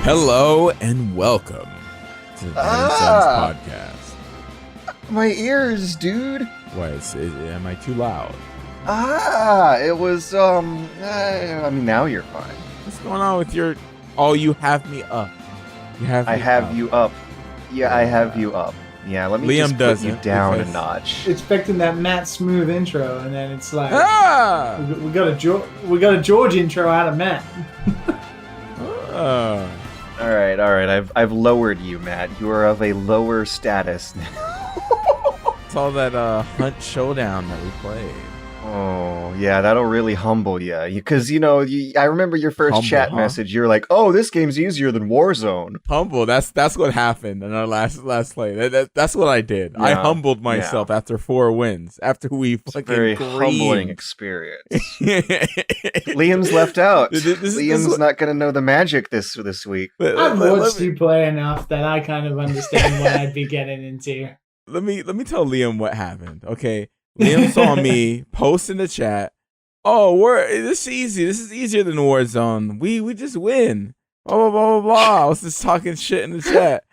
Hello and welcome to the Dad and Sons podcast. My ears, dude. What? Am I too loud? It was, I mean, now you're fine. What's going on with your... Oh, you have me up. I have you up. Yeah, I have you up. Yeah, let me Liam just put you down a notch. Expecting that Matt Smooth intro, and then it's like, we got a George intro out of Matt. All right. I've lowered you, Matt. You are of a lower status now. It's all that Hunt Showdown that we played. Oh, yeah, that'll really humble you. Because, I remember your first chat message. You're like, oh, this game's easier than Warzone. Humble, that's what happened in our last play. That's what I did. Yeah, I humbled myself after 4 wins. After we fucking very humbling experience. Liam's left out. Liam's not going to know the magic this week. I've watched you play enough that I kind of understand what I'd be getting into. Let me tell Liam what happened, okay? Liam saw me post in the chat, this is easy. This is easier than Warzone. We just win. Blah, blah, blah, blah, blah. I was just talking shit in the chat.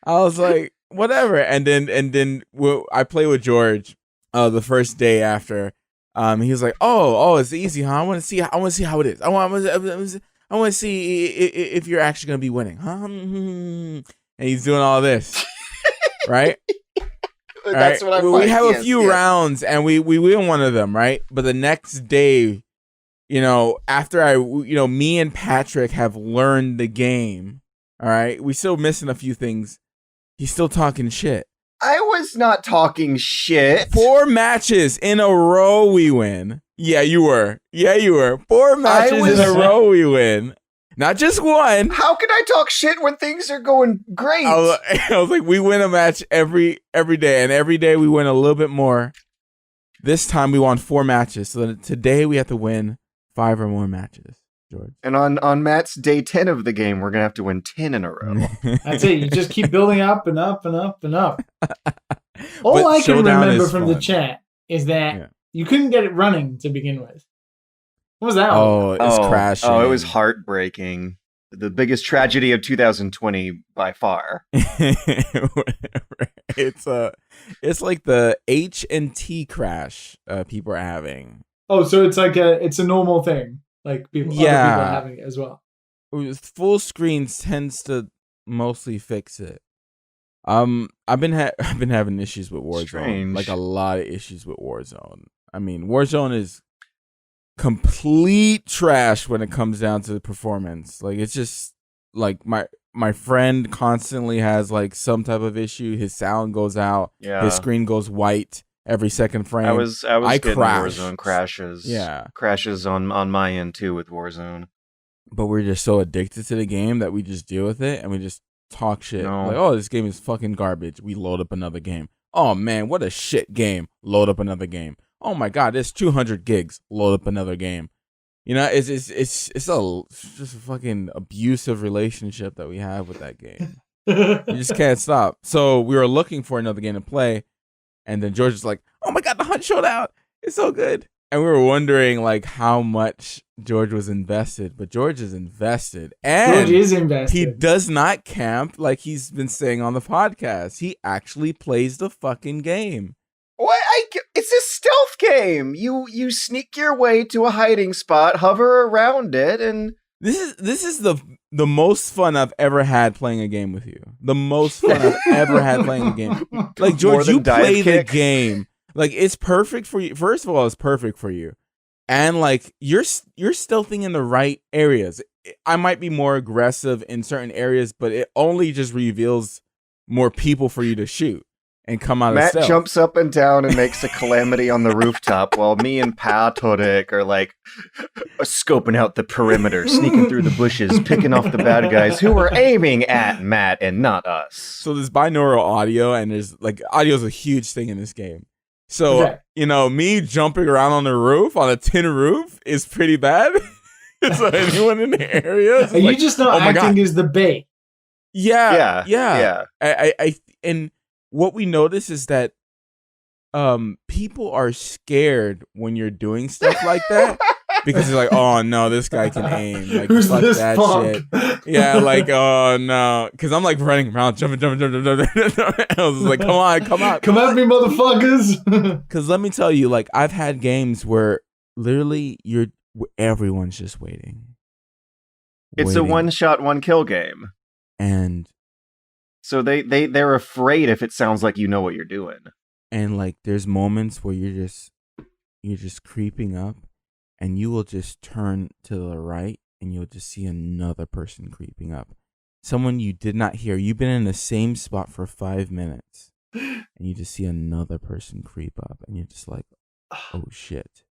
I was like, whatever. And then I played with George the first day after. He was like, oh, it's easy, huh? I want to see how it is. I want to see if you're actually going to be winning, huh? And he's doing all this, right? That's what I'm We have a few rounds and we win one of them, right? But the next day, after me and Patrick have learned the game, all right? We still missing a few things. He's still talking shit. I was not talking shit. 4 matches in a row we win. Yeah, you were. 4 matches in a row we win. Not just one. How can I talk shit when things are going great? I was like, we win a match every day, and every day we win a little bit more. This time we won 4 matches, so today we have to win 5 or more matches, George. And on Matt's day 10 of the game, we're going to have to win 10 in a row. That's it. You just keep building up and up and up and up. All I can remember from the chat is that you couldn't get it running to begin with. What was that? It's crashing. Oh, it was heartbreaking. The biggest tragedy of 2020 by far. It's like the H&T crash people are having. Oh, so it's like it's a normal thing. Like other people are having it as well. Full screens tends to mostly fix it. I've been having issues with Warzone. Strange. Like a lot of issues with Warzone. I mean, Warzone is complete trash when it comes down to the performance. Like, it's just like my friend constantly has like some type of issue. His sound goes out. Yeah. His screen goes white every second frame. I was getting crashed. Warzone crashes. Yeah. Crashes on my end too with Warzone. But we're just so addicted to the game that we just deal with it and we just talk shit. No. Like, oh, this game is fucking garbage. We load up another game. Oh man, what a shit game. Load up another game. Oh my god, it's 200 gigs. Load up another game. It's just a fucking abusive relationship that we have with that game. You just can't stop. So we were looking for another game to play, and then George was like, "Oh my god, the Hunt Showdown! It's so good!" And we were wondering like how much George was invested, but George is invested, and George is invested. He does not camp like he's been saying on the podcast. He actually plays the fucking game. What? It's a stealth game. You sneak your way to a hiding spot, hover around it, and this is the most fun I've ever had playing a game with you. The most fun I've ever had playing a game. Like, George, you play the game. Like, it's perfect for you. First of all, it's perfect for you, and like you're stealthing in the right areas. I might be more aggressive in certain areas, but it only just reveals more people for you to shoot. And come out Matt of stealth. Jumps up and down and makes a calamity on the rooftop while me and Patrick are like scoping out the perimeter, sneaking through the bushes, picking off the bad guys who are aiming at Matt and not us. So there's binaural audio, and there's like audio is a huge thing in this game. So, me jumping around on the roof, on a tin roof, is pretty bad. So anyone in the area is you just not acting as the bait. Yeah. And what we notice is that people are scared when you're doing stuff like that because they're like, oh no, this guy can aim. Like, who's fuck this that punk? shit. Yeah, like, oh no, because I'm like running around, jumping. I was like, come on, come out, come at me, motherfuckers. Because let me tell you, like, I've had games where literally everyone's just waiting. It's a one-shot, one-kill game, and so they're afraid if it sounds like you know what you're doing. And like, there's moments where you're just creeping up, and you will just turn to the right, and you'll just see another person creeping up. Someone you did not hear. You've been in the same spot for 5 minutes, and you just see another person creep up, and you're just like, oh shit.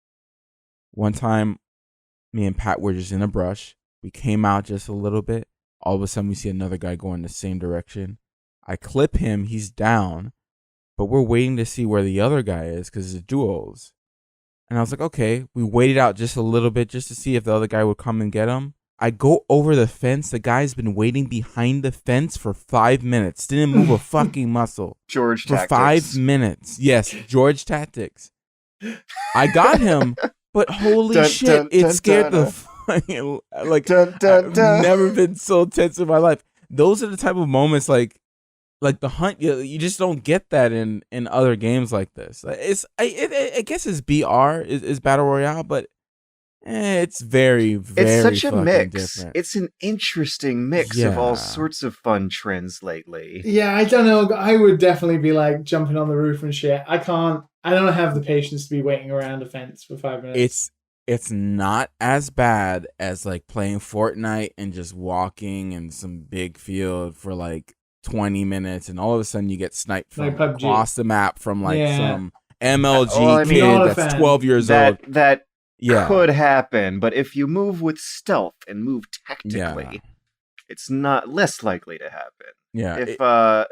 One time, me and Pat were just in a brush. We came out just a little bit. All of a sudden, we see another guy going the same direction. I clip him. He's down. But we're waiting to see where the other guy is because it's duels. And I was like, okay. We waited out just a little bit just to see if the other guy would come and get him. I go over the fence. The guy's been waiting behind the fence for 5 minutes. Didn't move a fucking muscle. George for Tactics. 5 minutes. Yes, George Tactics. I got him, but holy shit, it scared the fucking... Like, I've never been so tense in my life. Those are the type of moments like the hunt, you just don't get that in other games like this. I guess it's BR is battle royale, but it's very, very. It's such a mix. Different. It's an interesting mix of all sorts of fun trends lately. Yeah, I don't know. I would definitely be like jumping on the roof and shit. I don't have the patience to be waiting around a fence for 5 minutes. It's not as bad as like playing Fortnite and just walking in some big field for like 20 minutes, and all of a sudden you get sniped from like across the map from like some MLG kid that's 12 years old. That could happen, but if you move with stealth and move tactically, it's not less likely to happen. Yeah.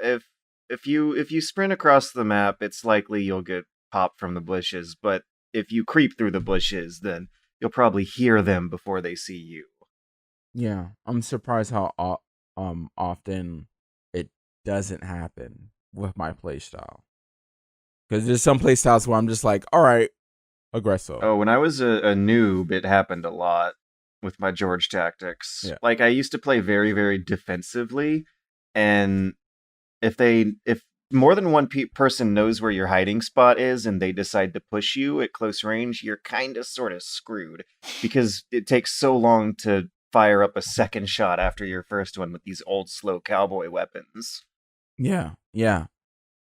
If you sprint across the map, it's likely you'll get popped from the bushes, but if you creep through the bushes, then you'll probably hear them before they see you. Yeah, I'm surprised how often it doesn't happen with my playstyle. Because there's some playstyles where I'm just like, all right, aggressive. Oh, when I was a noob, it happened a lot with my George Tactics. Yeah. Like, I used to play very, very defensively, and if more than one person knows where your hiding spot is and they decide to push you at close range, you're kind of sort of screwed, because it takes so long to fire up a second shot after your first one with these old slow cowboy weapons. Yeah.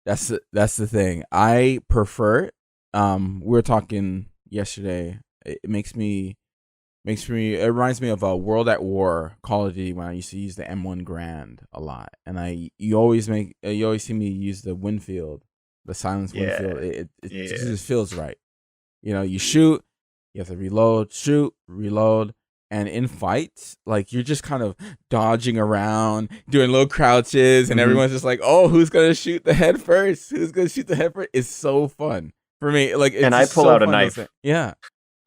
That's the thing. I prefer it. We were talking yesterday. It reminds me of a World at War Call of Duty when I used to use the M1 Grand a lot, and you always see me use the Winfield, the silenced Winfield. It just feels right. You know, you shoot, you have to reload, shoot, reload, and in fights, like, you're just kind of dodging around, doing little crouches, and everyone's just like, "Oh, who's gonna shoot the head first? Who's gonna shoot the head first?" It's so fun for me. Like, it's I pull out a knife. Yeah,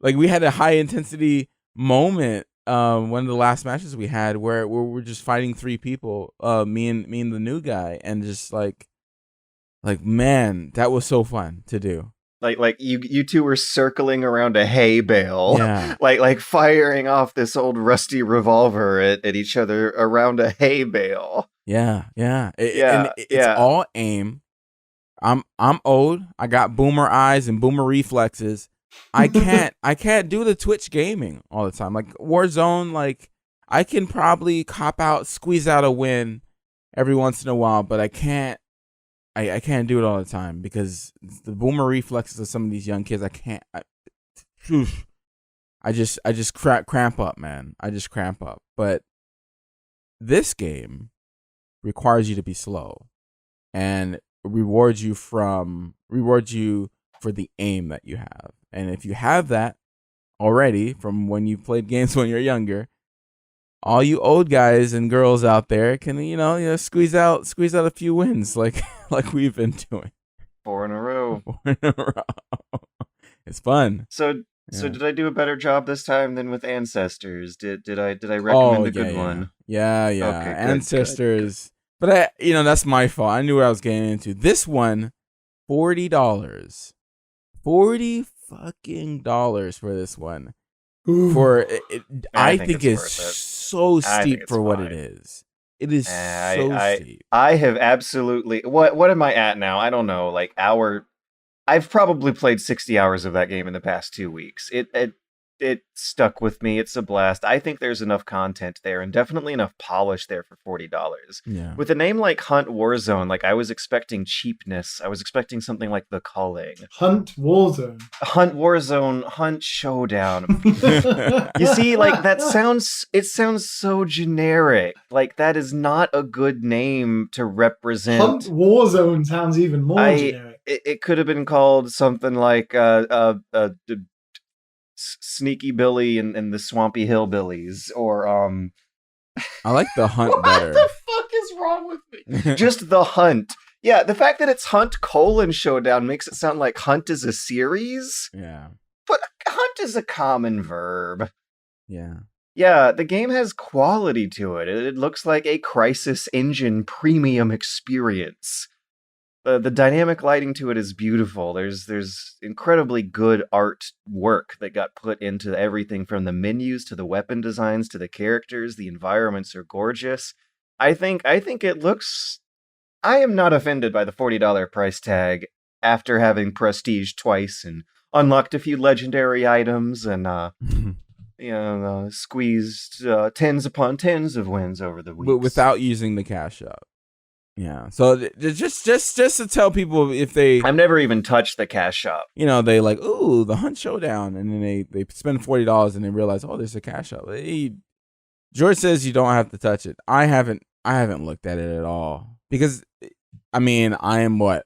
like, we had a high intensity moment one of the last matches we had where we're just fighting 3 people, me and the new guy, and just like man, that was so fun to do. Like you two were circling around a hay bale, like firing off this old rusty revolver at each other around a hay bale. It's all aim. I'm old. I got boomer eyes and boomer reflexes. I can't do the Twitch gaming all the time. Like Warzone, like, I can probably cop out, squeeze out a win every once in a while, but I can't do it all the time because the boomer reflexes of some of these young kids. I just cramp up, man. I just cramp up. But this game requires you to be slow and rewards you for the aim that you have. And if you have that already from when you played games when you're younger, all you old guys and girls out there can, squeeze out a few wins like we've been doing. 4 in a row. It's fun. So did I do a better job this time than with Ancestors? Did I recommend a good one? Yeah. Okay, Ancestors. But that's my fault. I knew what I was getting into. This one, $40. $40 fucking dollars for this one. Ooh. For it, I think it's so steep for what fine. it is. It is so steep. I have absolutely what am I at now? I don't know, like I've probably played 60 hours of that game in the past 2 weeks. It stuck with me. It's a blast. I think there's enough content there and definitely enough polish there for $40. Yeah. With a name like Hunt Warzone, like I was expecting cheapness. I was expecting something like The Culling. Hunt Warzone. Hunt Warzone, Hunt Showdown. You see, like it sounds so generic. Like that is not a good name to represent. Hunt Warzone sounds even more generic. It could have been called something like Sneaky Billy and the Swampy Hillbillies, or I like the Hunt better. What the fuck is wrong with me? Just the Hunt. Yeah, the fact that it's Hunt : Showdown makes it sound like Hunt is a series. Yeah. But Hunt is a common verb. Yeah. Yeah, the game has quality to it. It looks like a Crysis Engine premium experience. The dynamic lighting to it is beautiful. There's incredibly good art work that got put into everything from the menus to the weapon designs to the characters. The environments are gorgeous. I think it looks... I am not offended by the $40 price tag after having prestige twice and unlocked a few legendary items and squeezed tens upon tens of wins over the weeks. But without using the cash up. Yeah. So just to tell people, if they... I've never even touched the cash shop. You know, they like, ooh, the Hunt Showdown. And then they spend $40 and they realize, oh, there's a cash shop. George says you don't have to touch it. I haven't looked at it at all. Because, I mean, I'm like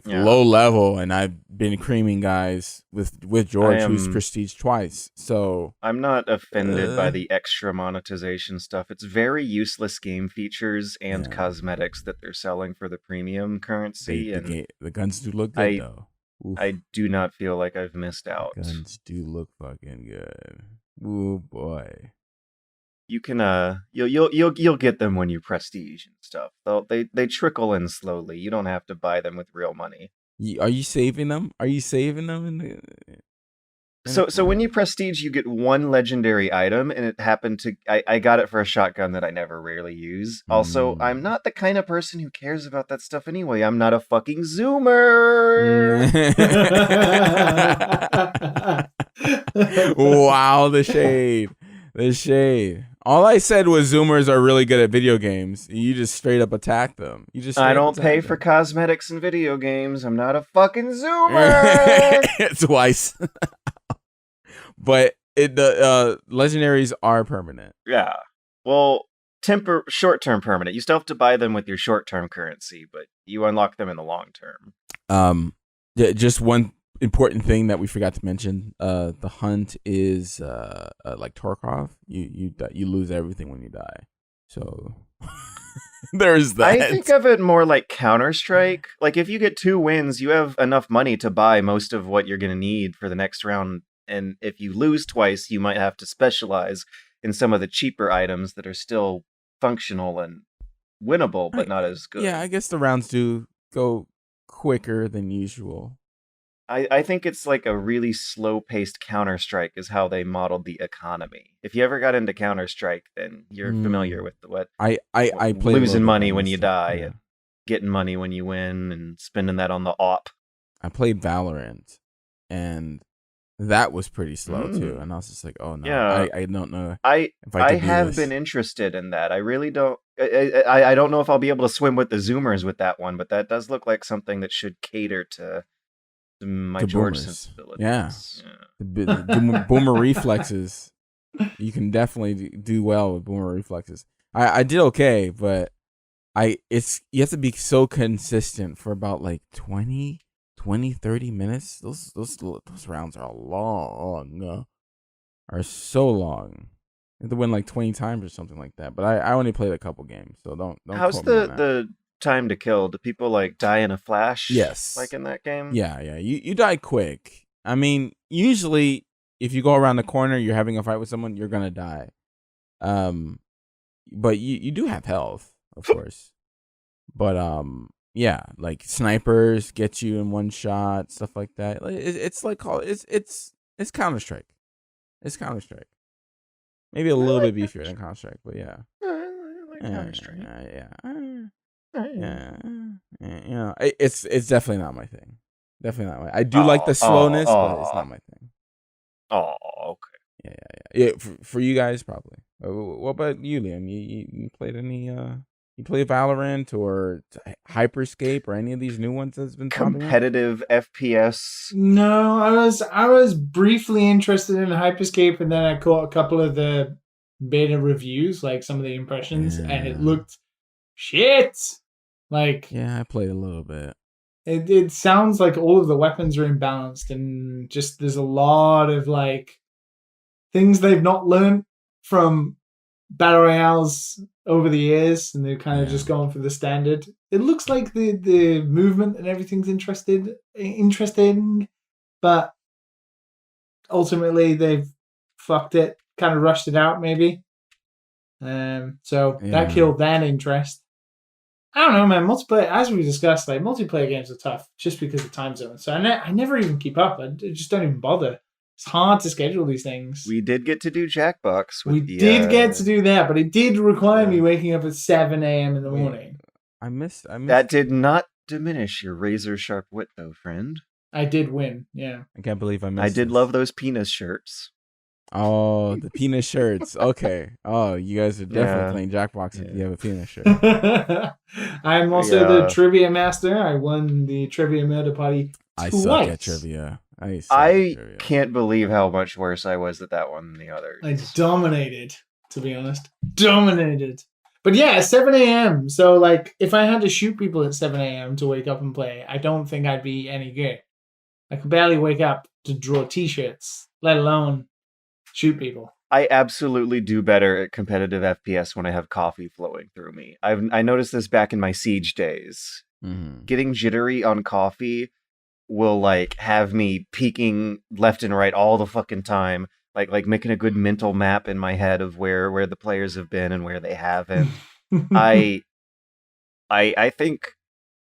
low level, and I've been creaming guys with George, who's prestige twice. So I'm not offended by the extra monetization stuff. It's very useless game features and cosmetics that they're selling for the premium currency. The guns do look good, though. Oof. I do not feel like I've missed out. Guns do look fucking good. Ooh boy. You can you'll get them when you prestige and stuff. They trickle in slowly. You don't have to buy them with real money. Are you saving them? Are you saving them So when you prestige, you get one legendary item, and it happened to I got it for a shotgun that I never rarely use. Also, I'm not the kind of person who cares about that stuff anyway. I'm not a fucking zoomer. Wow, the shade. The shade. All I said was Zoomers are really good at video games. You just straight up attack them. I don't pay for cosmetics in video games. I'm not a fucking Zoomer. Twice. But the legendaries are permanent. Yeah. Well, short-term permanent. You still have to buy them with your short-term currency, but you unlock them in the long term. Just one important thing that we forgot to mention: the Hunt is like Tarkov. You lose everything when you die. So there's that. I think of it more like Counter-Strike. Like if you get 2 wins, you have enough money to buy most of what you're going to need for the next round. And if you lose twice, you might have to specialize in some of the cheaper items that are still functional and winnable, but not as good. Yeah, I guess the rounds do go quicker than usual. I think it's like a really slow-paced Counter-Strike is how they modeled the economy. If you ever got into Counter-Strike, then you're familiar with what I play losing money when you die and getting money when you win and spending that on the op. I played Valorant, and that was pretty slow too. And I was just like, oh no, yeah. I don't know. I have been interested in that. I really don't. I don't know if I'll be able to swim with the Zoomers with that one, but that does look like something that should cater to my George sensibilities. Yeah. The boomer reflexes. You can definitely do well with boomer reflexes. I did okay, but you have to be so consistent for about like 20, 30 minutes. Those rounds are long. Are so long. You have to win like 20 times or something like that. But I only played a couple games, so don't. How's the time to kill? Do people like die in a flash? Yes, like in that game. Yeah. You die quick. I mean, usually if you go around the corner, you're having a fight with someone, you're gonna die. But you do have health, of course. But yeah, like snipers get you in one shot, stuff like that. It's like it's Counter-Strike. It's Counter-Strike. Maybe a little bit beefier than Counter-Strike, but yeah. Counter-Strike. Yeah. It's definitely not my thing. Definitely not my. I do like the slowness, but it's not my thing. Oh, okay. Yeah. For you guys, probably. What about you, Liam? You played any? You play Valorant or Hyperscape or any of these new ones that's been competitive FPS? No, I was briefly interested in Hyperscape, and then I caught a couple of the beta reviews, like some of the impressions, and it looked shit. Like, yeah, I played a little bit. It sounds like all of the weapons are imbalanced, and just there's a lot of like things they've not learned from battle royales over the years, and they're kind of just going for the standard. It looks like the movement and everything's interesting, but ultimately they've fucked it, kind of rushed it out maybe. So that killed that interest. I don't know, man. Multiplayer, as we discussed, like multiplayer games are tough just because of time zones. So I never even keep up. I just don't even bother. It's hard to schedule these things. We did get to do Jackbox. We did get to do that, but it did require me waking up at 7 a.m. in the morning. I missed. That did not diminish your razor sharp wit, though, friend. I did win. Yeah. I can't believe I missed. I did love those penis shirts. Oh, the penis shirts. Okay. Oh, you guys are definitely playing Jackbox if you have a penis shirt. I'm also the trivia master. I won the trivia murder party twice. I suck at trivia. I can't believe how much worse I was at that one than the others. I dominated, to be honest. Dominated. But yeah, 7 a.m. So, like, if I had to shoot people at 7 a.m. to wake up and play, I don't think I'd be any good. I could barely wake up to draw t-shirts, let alone shoot people. I absolutely do better at competitive FPS when I have coffee flowing through me. I noticed this back in my Siege days. Mm-hmm. Getting jittery on coffee will like have me peeking left and right all the fucking time, like making a good mental map in my head of where the players have been and where they haven't. I think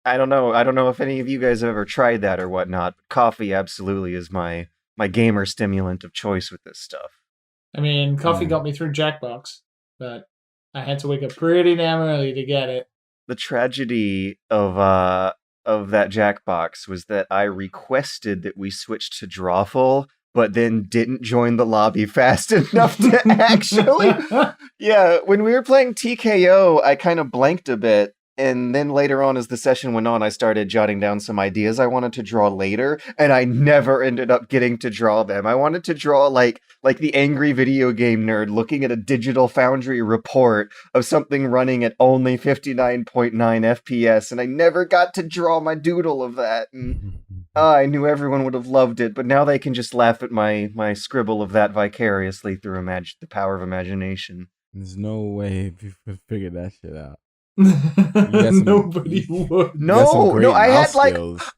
I don't know if any of you guys have ever tried that or whatnot, but coffee absolutely is my gamer stimulant of choice with this stuff. I mean, coffee got me through Jackbox, but I had to wake up pretty damn early to get it. The tragedy of that Jackbox was that I requested that we switch to Drawful, but then didn't join the lobby fast enough to actually. Yeah, when we were playing TKO, I kind of blanked a bit. And then later on, as the session went on, I started jotting down some ideas I wanted to draw later, and I never ended up getting to draw them. I wanted to draw like the angry video game nerd looking at a Digital Foundry report of something running at only 59.9 FPS, and I never got to draw my doodle of that. And I knew everyone would have loved it, but now they can just laugh at my scribble of that vicariously through the power of imagination. There's no way people could figure that shit out. Nobody would. No, I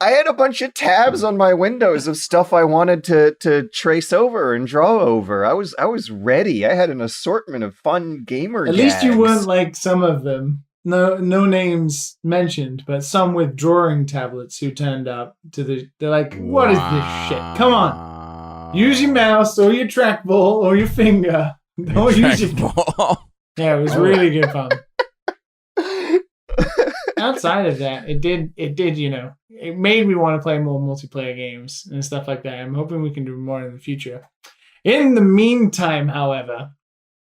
had a bunch of tabs on my windows of stuff I wanted to trace over and draw over. I was ready. I had an assortment of fun gamer At least you weren't like some of them. No names mentioned, but some with drawing tablets who turned up to they're like, what is this shit? Come on. Use your mouse or your trackball or your finger. Don't use your ball. Yeah, it was really good fun. Outside of that, it did, it made me want to play more multiplayer games and stuff like that. I'm hoping we can do more in the future. In the meantime, however,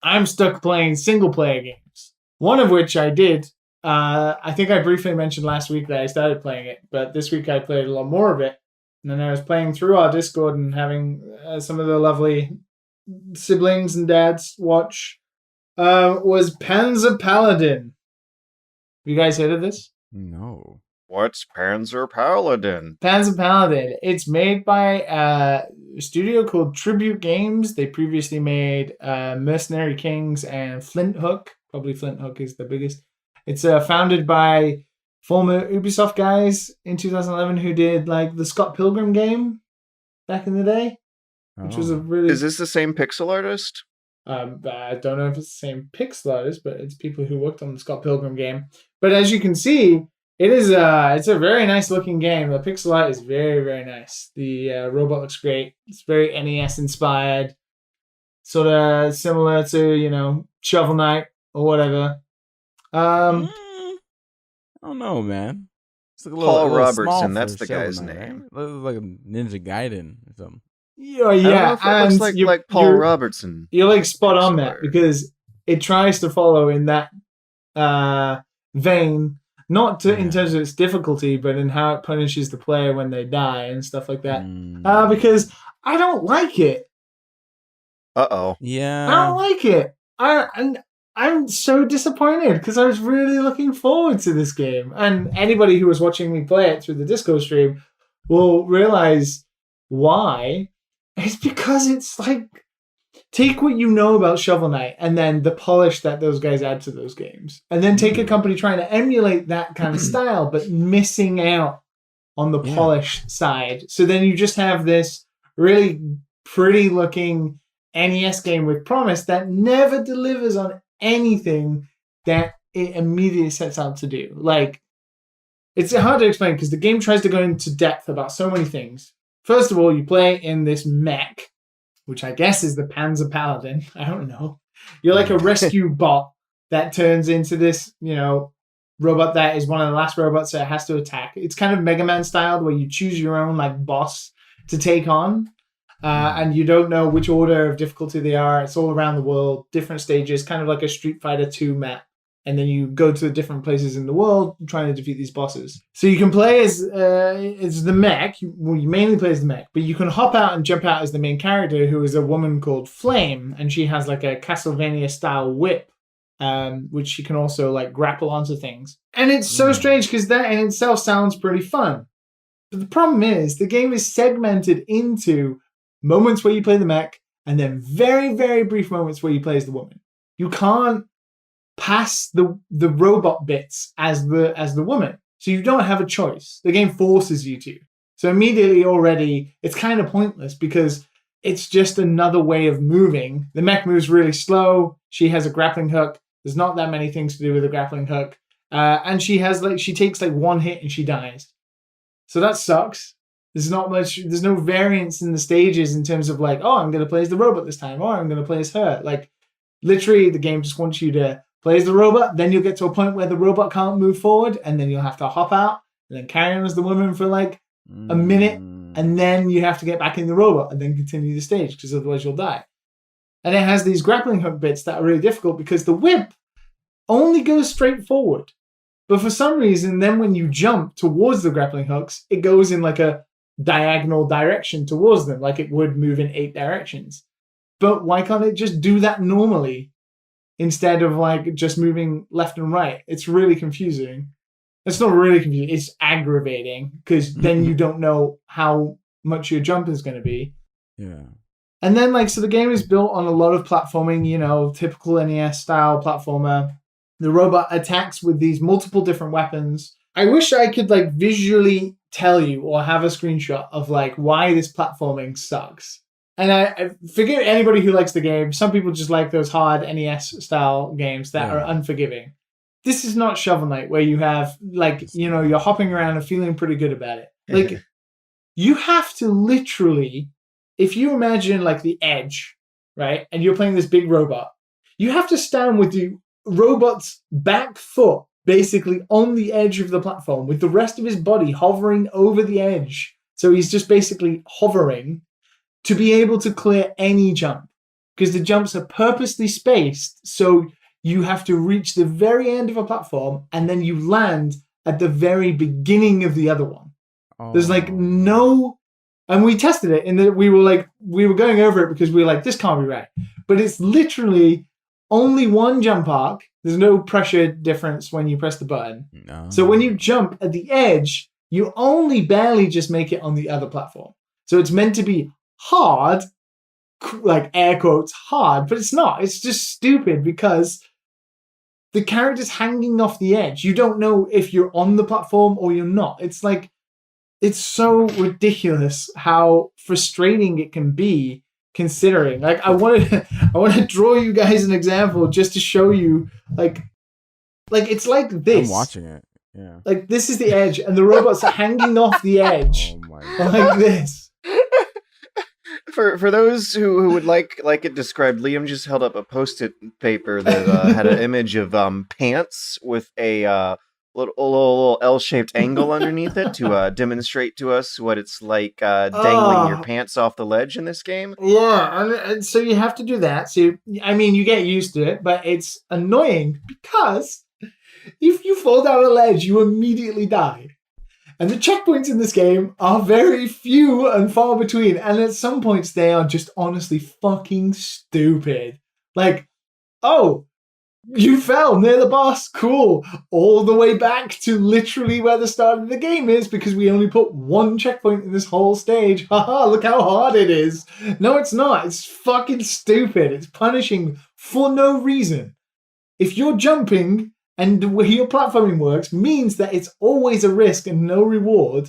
I'm stuck playing single player games. One of which I did. I think I briefly mentioned last week that I started playing it, but this week I played a lot more of it. And then I was playing through our Discord and having some of the lovely siblings and dads watch. Was Panzer Paladin. You guys heard of this? No. What's Panzer Paladin? Panzer Paladin. It's made by a studio called Tribute Games. They previously made Mercenary Kings and Flint Hook. Probably Flint Hook is the biggest. It's founded by former Ubisoft guys in 2011 who did like the Scott Pilgrim game back in the day, which was a really. Is this the same pixel artist? I don't know if it's the same pixel artist, but it's people who worked on the Scott Pilgrim game. But as you can see, it is it's a very nice looking game. The pixel art is very, very nice. The robot looks great. It's very NES inspired. sort of similar to Shovel Knight or whatever. I don't know, man. It's like Paul little Robertson, small that's for the Shovel guy's Knight, name. Right? It looks like a Ninja Gaiden or something. Yeah, I don't know if it looks and like Paul Robertson. You're like spot on Pixel that art. because it tries to follow in that vein, not in terms of its difficulty, but in how it punishes the player when they die and stuff like that. Because I don't like it. Uh-oh. Yeah. I don't like it. I'm so disappointed because I was really looking forward to this game. And anybody who was watching me play it through the Discord stream will realize why. It's because it's like, take what you know about Shovel Knight and then the polish that those guys add to those games. And then take a company trying to emulate that kind of style, but missing out on the polish side. So then you just have this really pretty looking NES game with promise that never delivers on anything that it immediately sets out to do. Like, it's hard to explain because the game tries to go into depth about so many things. First of all, you play in this mech, which I guess is the Panzer Paladin. I don't know. You're like a rescue bot that turns into this, robot that is one of the last robots that has to attack. It's kind of Mega Man styled where you choose your own like boss to take on. And you don't know which order of difficulty they are. It's all around the world, different stages, kind of like a Street Fighter 2 map. And then you go to different places in the world trying to defeat these bosses. So you can play as the mech. You mainly play as the mech, but you can hop out and jump out as the main character, who is a woman called Flame, and she has like a Castlevania-style whip, which she can also like grapple onto things. And it's so strange because that in itself sounds pretty fun. But the problem is the game is segmented into moments where you play the mech, and then very, very brief moments where you play as the woman. You can't pass the robot bits as the woman. So you don't have a choice. The game forces you to. So immediately already, it's kind of pointless because it's just another way of moving. The mech moves really slow. She has a grappling hook. There's not that many things to do with a grappling hook. And she takes like one hit and she dies. So that sucks. There's not much, there's no variance in the stages in terms of like, oh, I'm going to play as the robot this time, or I'm going to play as her. Like, literally, the game just wants you to play as the robot, then you'll get to a point where the robot can't move forward, and then you'll have to hop out, and then carry on as the woman for like a minute, and then you have to get back in the robot, and then continue the stage, because otherwise you'll die. And it has these grappling hook bits that are really difficult, because the whip only goes straight forward. But for some reason, then when you jump towards the grappling hooks, it goes in like a diagonal direction towards them, like it would move in 8 directions. But why can't it just do that normally instead of like just moving left and right? It's really confusing. It's not really confusing. It's aggravating because then you don't know how much your jump is going to be. Yeah. And then so the game is built on a lot of platforming, typical NES style platformer. The robot attacks with these multiple different weapons. I wish I could visually tell you or have a screenshot of why this platforming sucks. And I forgive anybody who likes the game. Some people just like those hard NES style games that are unforgiving. This is not Shovel Knight where you have you're hopping around and feeling pretty good about it. You have to literally, if you imagine the Edge, right? And you're playing this big robot, you have to stand with the robot's back foot basically on the edge of the platform with the rest of his body hovering over the edge. So he's just basically hovering to be able to clear any jump, because the jumps are purposely spaced. So you have to reach the very end of a platform and then you land at the very beginning of the other one. Oh. There's no, and we tested it in that we were going over it because we were this can't be right. But it's literally only one jump arc. There's no pressure difference when you press the button. No. So when you jump at the edge, you only barely just make it on the other platform. So it's meant to be hard, air quotes, hard, but it's not. It's just stupid because the character's hanging off the edge. You don't know if you're on the platform or you're not. It's so ridiculous how frustrating it can be. Considering, I want to draw you guys an example just to show you, it's like this. I'm watching it. Yeah. This is the edge, and the robots are hanging off the edge. Oh my God. Like this. For those who would like it described, Liam just held up a post-it paper that had an image of pants with a little L-shaped angle underneath it to demonstrate to us what it's like dangling your pants off the ledge in this game. Yeah, and so you have to do that. So, you get used to it, but it's annoying because if you fall down a ledge, you immediately die. And the checkpoints in this game are very few and far between. And at some points, they are just honestly fucking stupid. Like, oh, you fell near the boss. Cool. All the way back to literally where the start of the game is because we only put one checkpoint in this whole stage. Haha, look how hard it is. No, it's not. It's fucking stupid. It's punishing for no reason. If you're jumping and the way your platforming works means that it's always a risk and no reward,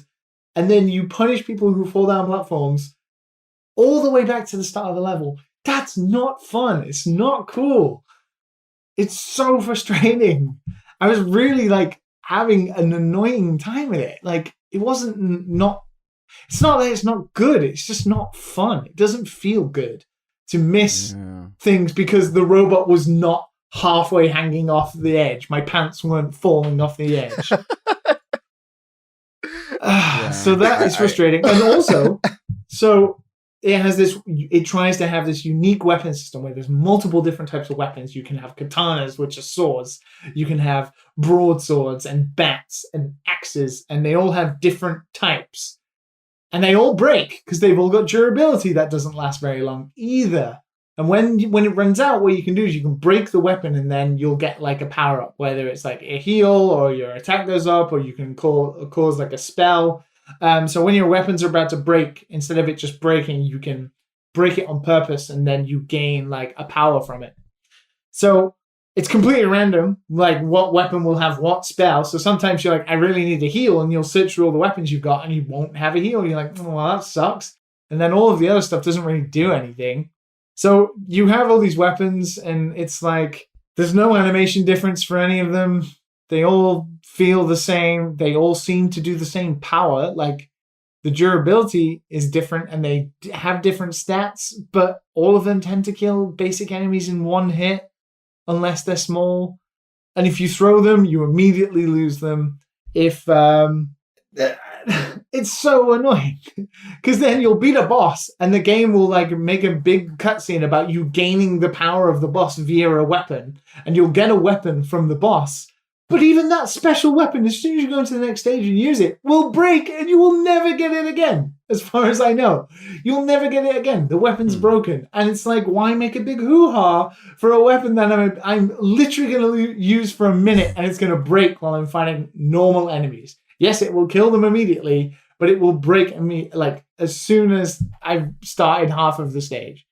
and then you punish people who fall down platforms all the way back to the start of the level. That's not fun. It's not cool. It's so frustrating. I was really having an annoying time with it. It wasn't not. It's not that it's not good. It's just not fun. It doesn't feel good to miss things because the robot was not halfway hanging off the edge. My pants weren't falling off the edge. So that is frustrating. And also, so it tries to have this unique weapon system where there's multiple different types of weapons. You can have katanas, which are swords. You can have broadswords and bats and axes, and they all have different types. And they all break because they've all got durability that doesn't last very long either. And when it runs out, what you can do is you can break the weapon and then you'll get a power-up, whether it's a heal or your attack goes up or you can cause a spell. So when your weapons are about to break, instead of it just breaking, you can break it on purpose and then you gain a power from it. So it's completely random, what weapon will have what spell. So sometimes you're I really need a heal, and you'll search through all the weapons you've got and you won't have a heal. You're oh, well, that sucks. And then all of the other stuff doesn't really do anything. So you have all these weapons, and it's there's no animation difference for any of them. They all feel the same. They all seem to do the same power. The durability is different, and they have different stats, but all of them tend to kill basic enemies in one hit, unless they're small. And if you throw them, you immediately lose them. It's so annoying because then you'll beat a boss and the game will make a big cutscene about you gaining the power of the boss via a weapon, and you'll get a weapon from the boss. But even that special weapon, as soon as you go into the next stage and use it, will break and you will never get it again. As far as I know, you'll never get it again. The weapon's broken. And it's why make a big hoo-ha for a weapon that I'm literally going to use for a minute and it's going to break while I'm fighting normal enemies. Yes, it will kill them immediately, but it will break me as soon as I've started half of the stage.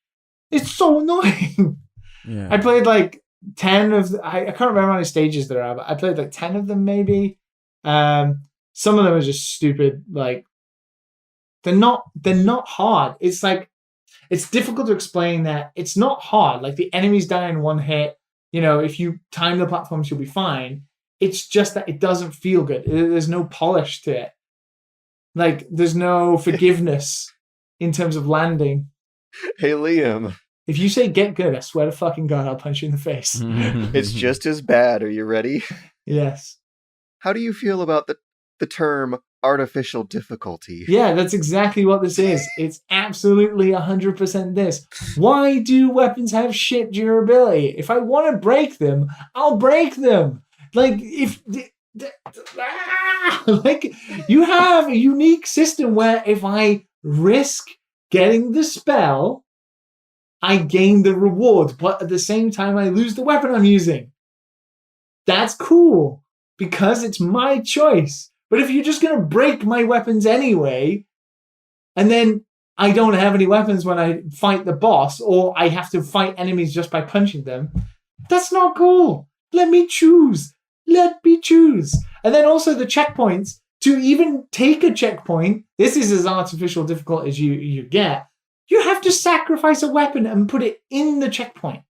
It's so annoying. Yeah. I played 10 of I can't remember how many stages there are, but I played 10 of them maybe. Some of them are just stupid. They're not hard. It's it's difficult to explain that it's not hard. The enemies die in one hit. If you time the platforms, you'll be fine. It's just that it doesn't feel good. There's no polish to it. There's no forgiveness in terms of landing. Hey, Liam. If you say get good, I swear to fucking God, I'll punch you in the face. It's just as bad. Are you ready? Yes. How do you feel about the term artificial difficulty? Yeah, that's exactly what this is. It's absolutely 100% this. Why do weapons have shit durability? If I want to break them, I'll break them. You have a unique system where if I risk getting the spell, I gain the reward, but at the same time, I lose the weapon I'm using. That's cool because it's my choice. But if you're just going to break my weapons anyway, and then I don't have any weapons when I fight the boss, or I have to fight enemies just by punching them, that's not cool. Let me choose. And then also the checkpoints. To even take a checkpoint, this is as artificial difficult as you get. You have to sacrifice a weapon and put it in the checkpoint.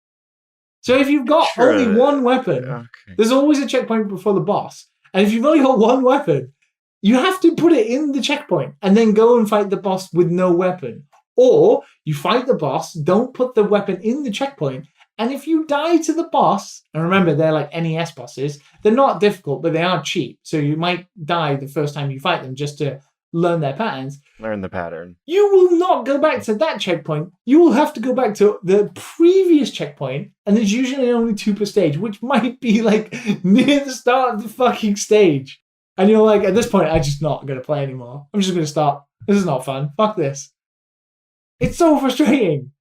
So if you've got only one weapon, there's always a checkpoint before the boss. And if you've only got one weapon, you have to put it in the checkpoint and then go and fight the boss with no weapon. Or you fight the boss, don't put the weapon in the checkpoint, and if you die to the boss, and remember, they're like NES bosses, they're not difficult, but they are cheap. So you might die the first time you fight them just to learn their patterns. Learn the pattern. You will not go back to that checkpoint. You will have to go back to the previous checkpoint, and there's usually only 2 per stage, which might be like near the start of the fucking stage. And you're like, at this point, I'm just not going to play anymore. I'm just going to stop. This is not fun. Fuck this. It's so frustrating.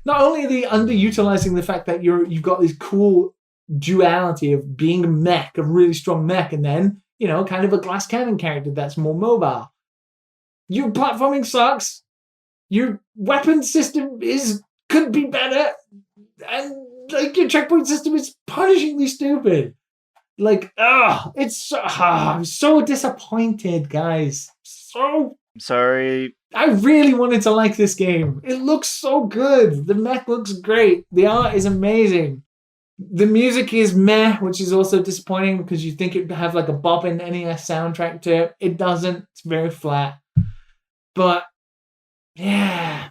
Not only are they underutilizing the fact that you've got this cool duality of being a mech, a really strong mech, and then, kind of a glass cannon character that's more mobile. Your platforming sucks. Your weapon system could be better. And your checkpoint system is punishingly stupid. I'm so disappointed, guys. I'm sorry. I really wanted to like this game. It looks so good. The mech looks great. The art is amazing. The music is meh, which is also disappointing because you think it'd have like a bopping NES soundtrack to it. It doesn't. It's very flat. But, yeah.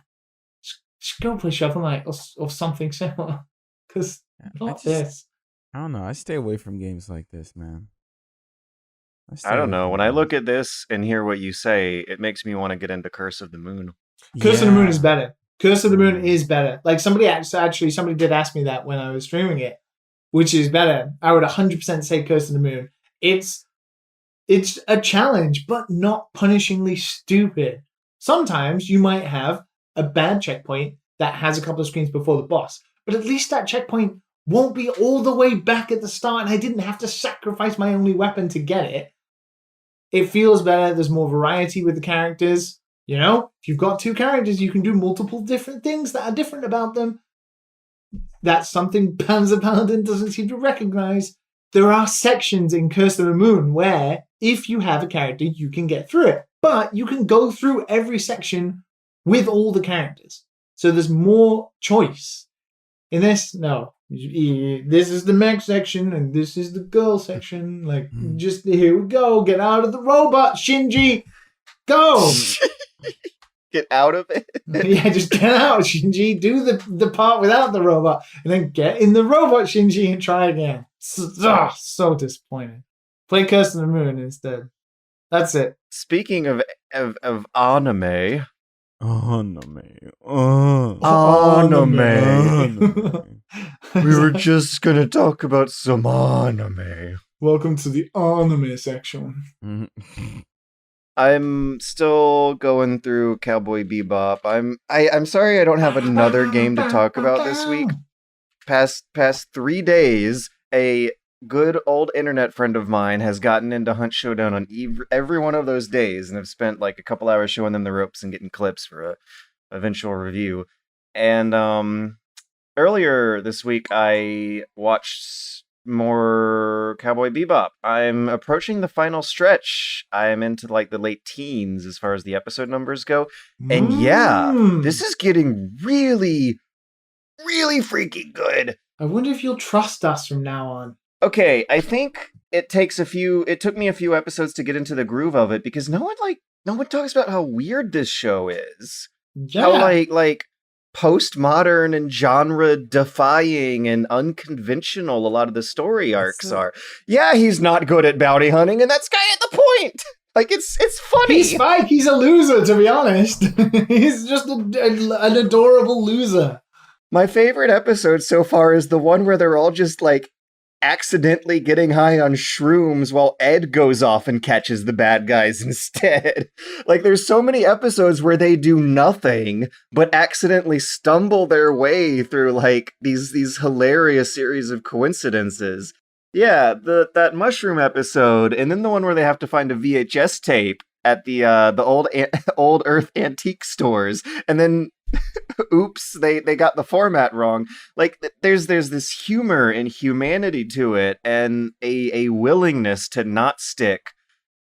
Just go play Shovel Knight or something similar. Because not this. I don't know. I stay away from games like this, man. I don't know. When I look at this and hear what you say, it makes me want to get into Curse of the Moon. Curse of the Moon is better. Curse of the Moon is better. Like somebody did ask me that when I was streaming it, which is better. I would 100% say Curse of the Moon. It's a challenge, but not punishingly stupid. Sometimes you might have a bad checkpoint that has a couple of screens before the boss, but at least that checkpoint won't be all the way back at the start, and I didn't have to sacrifice my only weapon to get it. It feels better. There's more variety with the characters. If you've got 2 characters, you can do multiple different things that are different about them. That's something Panzer Paladin doesn't seem to recognize. There are sections in Curse of the Moon where, if you have a character, you can get through it. But you can go through every section with all the characters. So there's more choice. In this, no. This is the mech section, and this is the girl section. Just here we go. Get out of the robot, Shinji. Go. Get out of it. Yeah, just get out, Shinji. Do the part without the robot, and then get in the robot, Shinji, and try again. So disappointing. Play Curse of the Moon instead. That's it. Speaking of anime. Anime. We were just gonna talk about some anime. Welcome to the anime section. I'm still going through Cowboy Bebop. I'm sorry I don't have another game to talk about this week. Past 3 days, a good old internet friend of mine has gotten into Hunt Showdown on every one of those days, and I've spent like a couple hours showing them the ropes and getting clips for a eventual review. And earlier this week, I watched more Cowboy Bebop. I'm approaching the final stretch. I'm into like the late teens as far as the episode numbers go. And yeah, this is getting really, really freaking good. I wonder if you'll trust us from now on. Okay, I think it took me a few episodes to get into the groove of it because no one talks about how weird this show is. Yeah. How like postmodern and genre defying and unconventional a lot of the story arcs are. Yeah, he's not good at bounty hunting, and that's kind of the point. Like it's funny. He's Spike. He's a loser, to be honest. He's just an adorable loser. My favorite episode so far is the one where they're all just like accidentally getting high on shrooms while Ed goes off and catches the bad guys instead. Like there's so many episodes where they do nothing but accidentally stumble their way through like these hilarious series of coincidences. Yeah, that mushroom episode, and then the one where they have to find a VHS tape at the old Earth antique stores, and then oops, they got the format wrong. Like there's this humor and humanity to it, and a willingness to not stick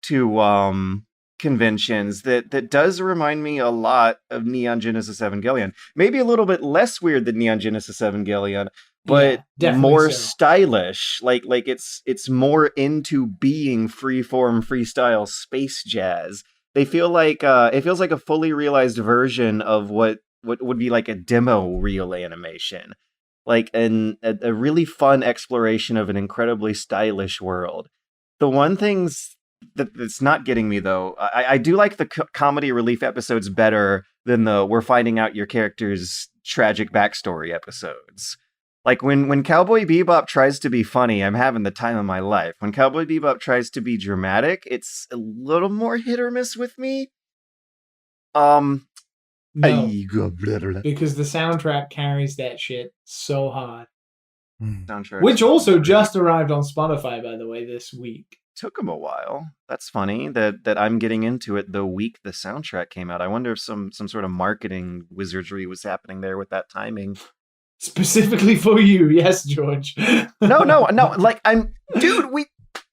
to conventions that does remind me a lot of Neon Genesis Evangelion. Maybe a little bit less weird than Neon Genesis Evangelion, but more stylish. Like it's more into being freeform, freestyle space jazz. They feel like it feels like a fully realized version of what what would be like a demo reel animation, like a really fun exploration of an incredibly stylish world. The one thing's that's not getting me though, I do like the comedy relief episodes better than the we're finding out your character's tragic backstory episodes. Like when Cowboy Bebop tries to be funny, I'm having the time of my life. When Cowboy Bebop tries to be dramatic, it's a little more hit or miss with me. No, because the soundtrack carries that shit so hard. Soundtrack. Which also just arrived on Spotify, by the way, this week. Took him a while. That's funny that I'm getting into it the week the soundtrack came out. I wonder if some sort of marketing wizardry was happening there with that timing. Specifically for you, yes, George. No. Like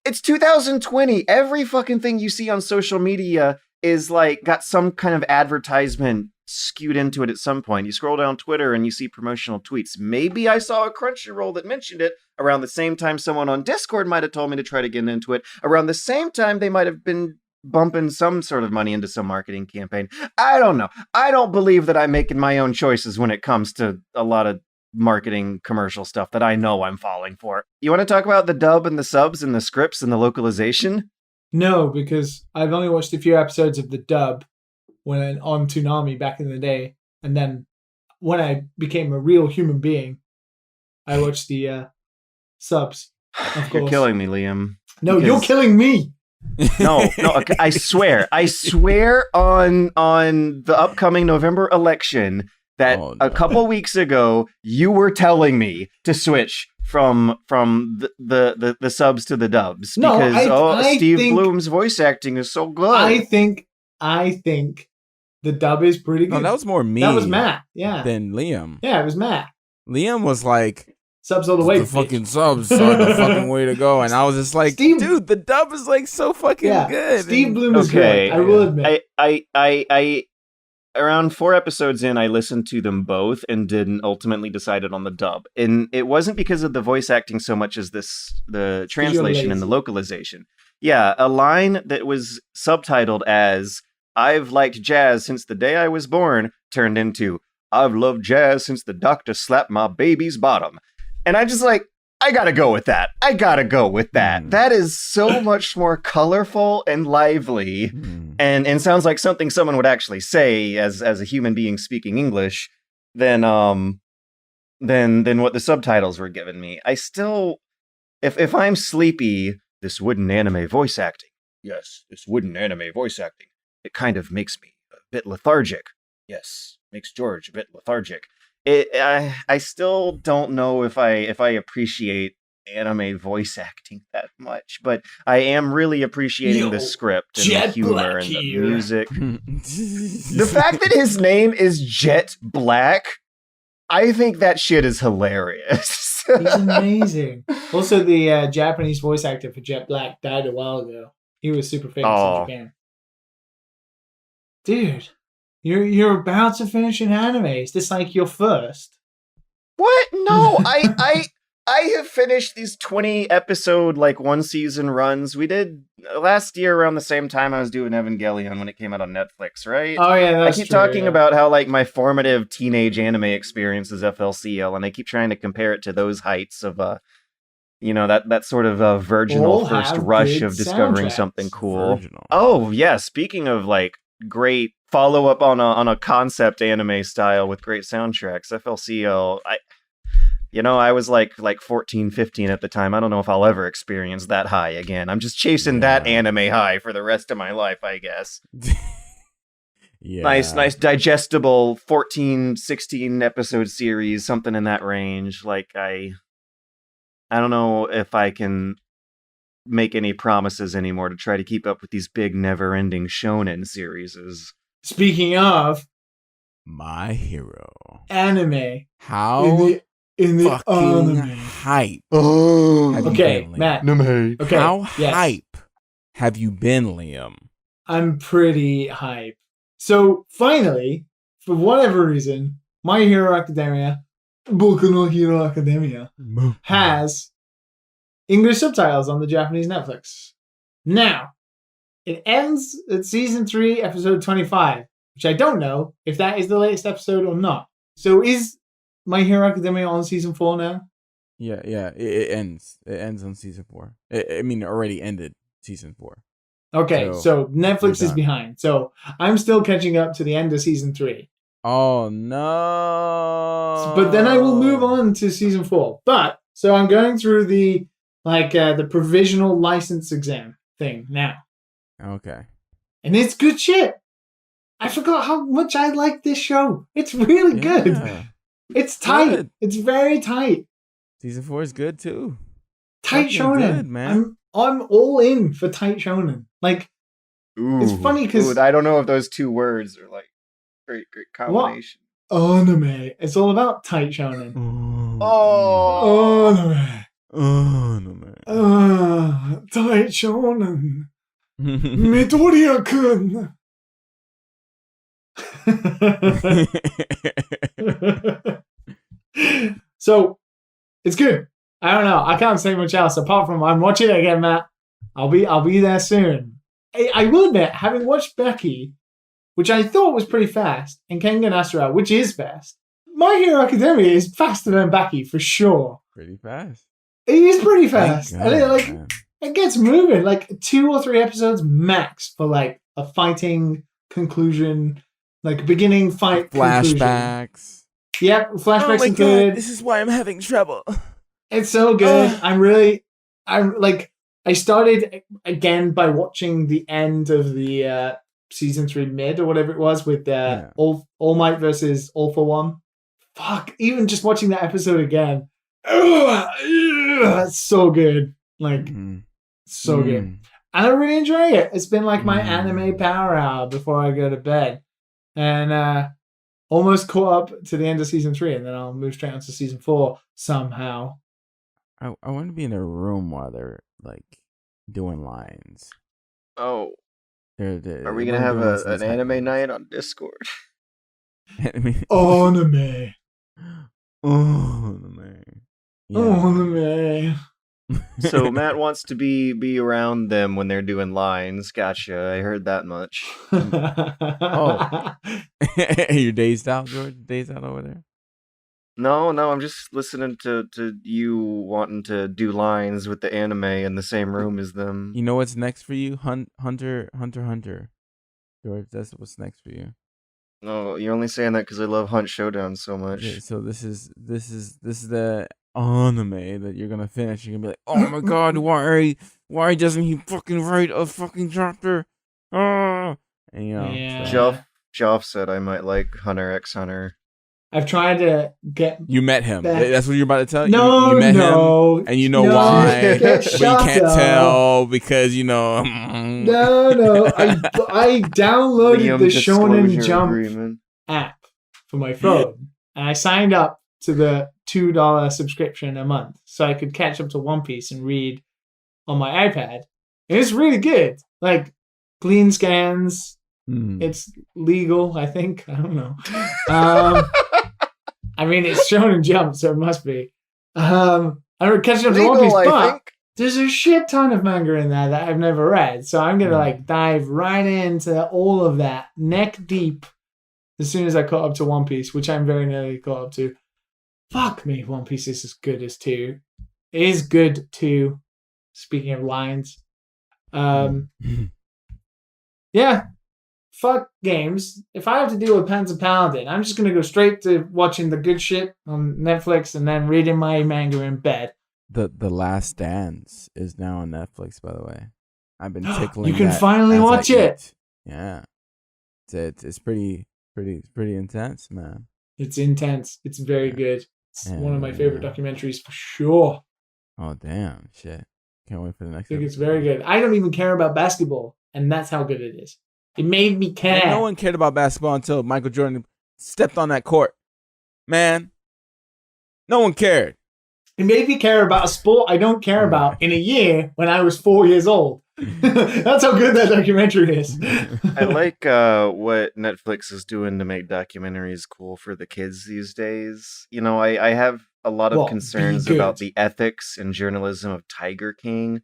it's 2020. Every fucking thing you see on social media is like got some kind of advertisement skewed into it at some point. You scroll down Twitter and you see promotional tweets. Maybe I saw a Crunchyroll that mentioned it around the same time someone on Discord might have told me to try to get into it. Around the same time they might have been bumping some sort of money into some marketing campaign. I don't know. I don't believe that I'm making my own choices when it comes to a lot of marketing commercial stuff that I know I'm falling for. You want to talk about the dub and the subs and the scripts and the localization? No, because I've only watched a few episodes of the dub when on Toonami back in the day, and then when I became a real human being, I watched the subs. Of course. You're killing me, Liam. No, you're killing me. No, okay, I swear on the upcoming November election that a couple weeks ago you were telling me to switch from the subs to the dubs because I Steve Bloom's voice acting is so good. I think the dub is pretty good. No, that was more me. That was Matt, yeah. Than Liam. Yeah, it was Matt. Liam was like, subs all the way. The fucking subs are the fucking way to go. And I was just like, dude, the dub is like so fucking good. Steve Bloom is good. I will admit. I around 4 episodes in, I listened to them both and didn't ultimately decided on the dub. And it wasn't because of the voice acting so much as the translation and the localization. Yeah, a line that was subtitled as "I've liked jazz since the day I was born" turned into "I've loved jazz since the doctor slapped my baby's bottom." And I just like, I gotta go with that. That is so much more colorful and lively, and sounds like something someone would actually say as a human being speaking English than what the subtitles were giving me. I still, if I'm sleepy, this wooden anime voice acting. Yes, this wooden anime voice acting. It kind of makes me a bit lethargic. Yes, makes George a bit lethargic. I still don't know if I appreciate anime voice acting that much, but I am really appreciating the script and the humor and the music. The fact that his name is Jet Black, I think that shit is hilarious. He's amazing. Also, the Japanese voice actor for Jet Black died a while ago. He was super famous in Japan. Dude, you're about to finish an anime. Is this like your first? What? No, I have finished these 20 episode like one season runs. We did last year around the same time I was doing Evangelion when it came out on Netflix, right? Oh yeah, that's I keep true, talking about how like my formative teenage anime experience is FLCL, and I keep trying to compare it to those heights of that sort of virginal first rush of discovering something cool. Virginal. Oh yeah, speaking of like great follow up on a concept anime style with great soundtracks, FLCL. I was like 14, 15 at the time. I don't know if I'll ever experience that high again. I'm just chasing that anime high for the rest of my life, I guess. Yeah. Nice digestible 14, 16 episode series, something in that range. Like I don't know if I can make any promises anymore to try to keep up with these big never-ending shonen series. Speaking of My Hero anime, how in the fucking anime hype? Okay, Matt. Okay, how hype have you been, Liam? I'm pretty hype. So finally, for whatever reason, My Hero Academia, Boku no Hero Academia, has English subtitles on the Japanese Netflix. Now, it ends at season 3, episode 25, which I don't know if that is the latest episode or not. So is My Hero Academia on season 4 now? Yeah. It ends. It ends on season 4. It already ended season 4. Okay, so Netflix is done. behind. So I'm still catching up to the end of season 3. Oh no! But then I will move on to season 4. But so I'm going through the provisional license exam thing now. Okay. And it's good shit. I forgot how much I like this show. It's really good. It's tight. Good. It's very tight. Season 4 is good too. Tight Fucking shonen. good, man. I'm all in for tight shonen. Like, it's funny because I don't know if those two words are like great combination. Anime. It's all about tight shonen. Oh, Anime. Tight shonen. Midoriya-kun. So it's good. I don't know. I can't say much else apart from I'm watching it again, Matt. I'll be there soon. I will admit, having watched Becky, which I thought was pretty fast, and Kengan Asura, which is fast, My Hero Academia is faster than Becky for sure. Pretty fast. It is pretty fast. God, and it gets moving. Like 2 or 3 episodes max for like a fighting conclusion, like beginning fight Flashbacks. conclusion. Yep, flashbacks Oh my included. God, this is why I'm having trouble. It's so good. I started again by watching the end of the season 3 mid or whatever it was with All Might versus All for One. Fuck, even just watching that episode again. That's so good. Like, so good. And I really enjoy it. It's been like my anime power hour before I go to bed. And almost caught up to the end of season 3, and then I'll move straight on to season 4 somehow. I want to be in a room while they're like doing lines. Oh. Are we going to have an anime night on Discord? Anime. Anime. Yeah. Anime. So Matt wants to be around them when they're doing lines. Gotcha. I heard that much. Oh. You're dazed out, George? Dazed out over there? No, I'm just listening to you wanting to do lines with the anime in the same room as them. You know what's next for you? Hunter. George, that's what's next for you. No, you're only saying that because I love Hunt Showdown so much. Yeah, so this is the anime that you're gonna finish. You're gonna be like, oh my God, why doesn't he fucking write a fucking chapter? And Joff said I might like Hunter x Hunter. I've tried to get. You met him. That's what you're about to tell. No, you met him, and you know why, but you can't up. tell because No. I downloaded Liam the Shonen Jump agreement. app for my phone, and I signed up to the $2 subscription a month so I could catch up to One Piece and read on my iPad. And it's really good. Like clean scans. It's legal, I think. I don't know. I mean, it's Shonen Jump, so it must be. I'm catching up to One Piece, but there's a shit ton of manga in there that I've never read. So I'm going to dive right into all of that neck deep as soon as I caught up to One Piece, which I'm very nearly caught up to. Fuck me, One Piece is as good as 2. It is good too. Speaking of lines. Yeah. Fuck games. If I have to deal with Panzer Paladin, I'm just going to go straight to watching the good shit on Netflix and then reading my manga in bed. The Last Dance is now on Netflix, by the way. I've been tickling. You can finally watch it. Yeah. It's pretty intense, man. It's intense. It's very good. It's one of my favorite documentaries for sure. Oh, damn. Shit. Can't wait for the next I think episode. it's very good. I don't even care about basketball, and that's how good it is. It made me care. And no one cared about basketball until Michael Jordan stepped on that court. Man, no one cared. It made me care about a sport I don't care about in a year when I was 4 years old. That's how good that documentary is. I like what Netflix is doing to make documentaries cool for the kids these days. You know, I have a lot of concerns about the ethics and journalism of Tiger King,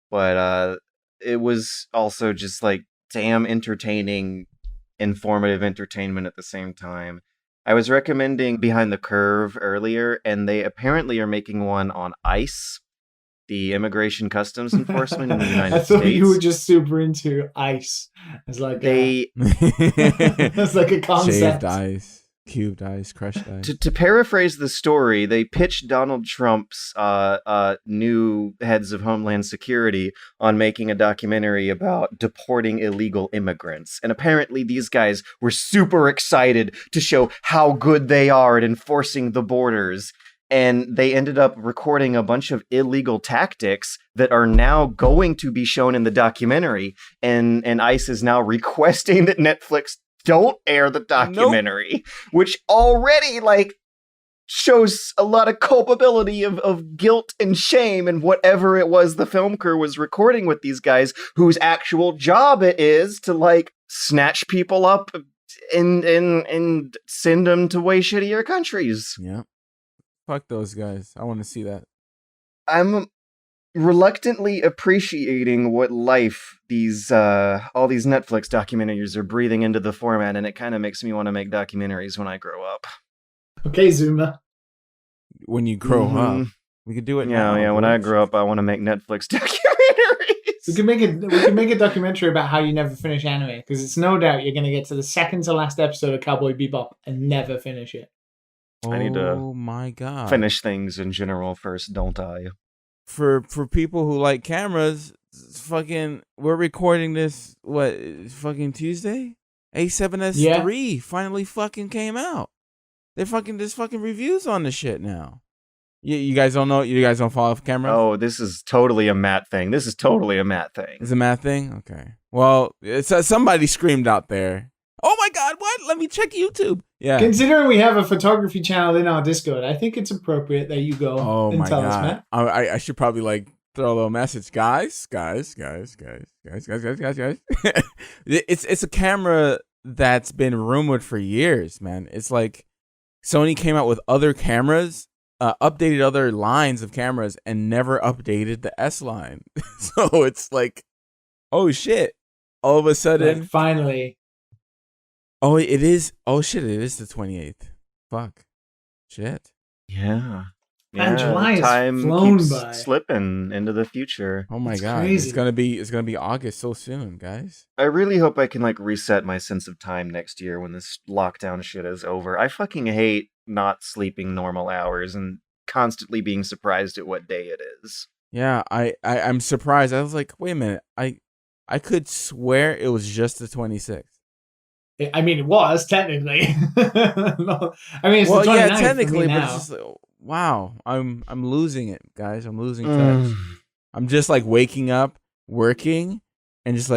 but it was also just like damn entertaining informative entertainment at the same time. I was recommending Behind the Curve earlier, and they apparently are making one on ICE, the Immigration Customs Enforcement in the United I thought States. you were just super into ice. It's like it's like a concept. Shaved ice, cubed ice, crushed ice. To paraphrase the story, they pitched Donald Trump's new heads of Homeland Security on making a documentary about deporting illegal immigrants. And apparently these guys were super excited to show how good they are at enforcing the borders. And they ended up recording a bunch of illegal tactics that are now going to be shown in the documentary. And ICE is now requesting that Netflix don't air the documentary, which already shows a lot of culpability of guilt and shame and whatever it was the film crew was recording with these guys, whose actual job it is to snatch people up and send them to way shittier countries. Yeah, fuck those guys. I want to see that. I'm reluctantly appreciating what life all these Netflix documentaries are breathing into the format, and it kind of makes me want to make documentaries when I grow up. Okay, Zuma. When you grow up, we could do it now. Yeah. When I grow up, I want to make Netflix documentaries. We can make a documentary about how you never finish anime, because it's no doubt you're going to get to the second to last episode of Cowboy Bebop and never finish it. Oh, I need to my God. finish things in general first, don't I? For people who like cameras, we're recording this fucking Tuesday? A7S3 finally fucking came out. There's fucking reviews on the shit now. You guys don't know? You guys don't follow cameras? Oh, this is totally a Matt thing. It's a Matt thing? Okay. Well, somebody screamed out there, "Oh my God, what? Let me check YouTube." Yeah. Considering we have a photography channel in our Discord, I think it's appropriate that you go and tell us, Matt. I should probably throw a little message, guys. It's a camera that's been rumored for years, man. It's like Sony came out with other cameras, updated other lines of cameras, and never updated the S line. So it's like, oh shit! All of a sudden, finally. Oh, it is. Oh shit! It is the 28th. Fuck. Shit. Yeah. And July time has flown keeps by. slipping into the future. Oh my It's God! crazy. It's gonna be August so soon, guys. I really hope I can reset my sense of time next year when this lockdown shit is over. I fucking hate not sleeping normal hours and constantly being surprised at what day it is. Yeah, I'm surprised. I was like, wait a minute. I could swear it was just the 26th. I mean, it was technically. No, I mean, it's Well, the 29th yeah, technically, for me but now. it's just wow. I'm losing it, guys. I'm losing touch. I'm just waking up, working, and just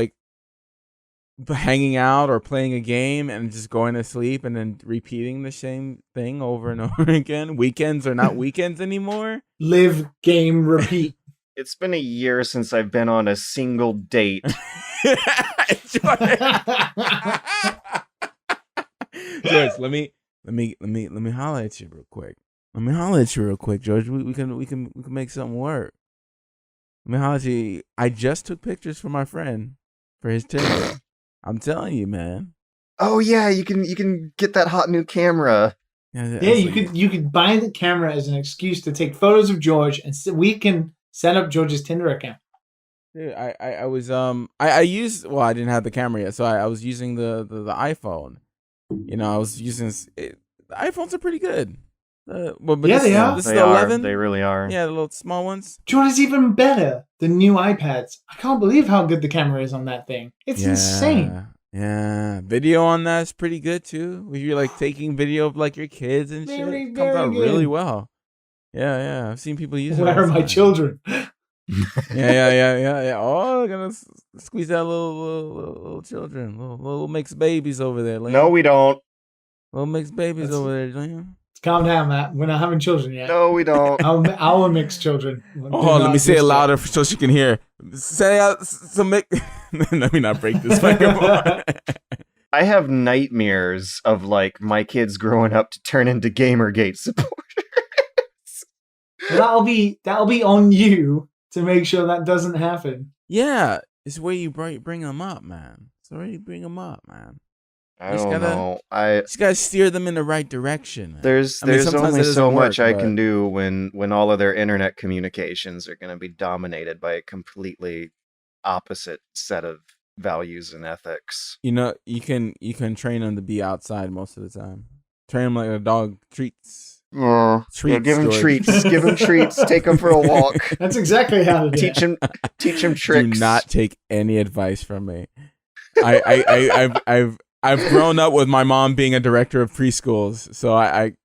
hanging out or playing a game and just going to sleep and then repeating the same thing over and over again. Weekends are not weekends anymore. Live, game, repeat. It's been a year since I've been on a single date. George, let me holler at you real quick. George. We can make something work. Let me holler at you. I just took pictures for my friend for his Tinder. I'm telling you, man. Oh yeah, you can get that hot new camera. Yeah, you could buy the camera as an excuse to take photos of George, and we can set up George's Tinder account. Dude, I was I used, well, I didn't have the camera yet, so I was using the iPhone. I was using the iPhones are pretty good. But yeah, they are. This is the 11. They really are. Yeah, the little small ones. George is even better than new iPads. I can't believe how good the camera is on that thing. It's insane. Yeah, video on that's pretty good too. If you're taking video of your kids and shit, Very, it comes out very really good. well. Yeah, I've seen people use it. Where all are the my time. children? Yeah. Oh, gonna squeeze out little children, little mixed babies over there. Liam. No, we don't. Little mixed babibies over there, Liam. Calm down, Matt. We're not having children yet. No, we don't. Our mixed children. Oh, let me say it louder so she can hear. Say out some mix. Let me not break this microphone. I have nightmares of my kids growing up to turn into Gamergate supporters. That'll be on you to make sure that doesn't happen. Yeah, it's where you bring them up, man. It's where you bring them up, man. I just don't gotta- know. Just gotta steer them in the right direction. Man. There's I mean, there's sometimes only it so doesn't much work, I but- can do when all of their internet communications are going to be dominated by a completely opposite set of values and ethics. You know, you can train them to be outside most of the time. Train them like a dog treats. Yeah, Treats, give him George. treats. Give him treats. Take him for a walk. That's exactly how to do Teach it. him tricks. Do not take any advice from me. I've grown up with my mom being a director of preschools, so I've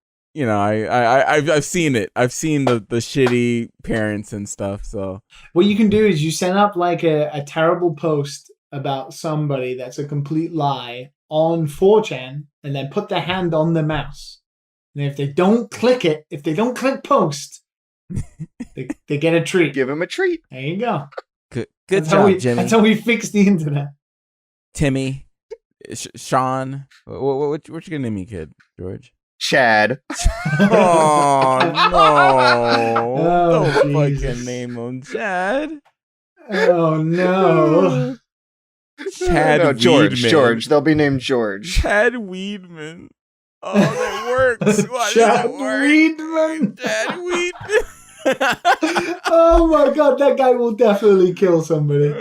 seen it. I've seen the shitty parents and stuff. So What you can do is you send up like a terrible post about somebody that's a complete lie on 4chan, and then put their hand on the mouse. And if they don't click it, if they don't click post, they get a treat. Give him a treat. There you go. good That's job, Jimmy. That's how we fix the internet. Timmy, Sean. What you gonna name me, kid? George. Chad. Oh no! Oh, Don't Jesus. fucking name him Chad. Oh no. Chad No, George. Weedman. George. They'll be named George. Chad Weedman. Oh, that works. Why Chad does it work? Weedman. Chad Weedman. Oh my god, that guy will definitely kill somebody.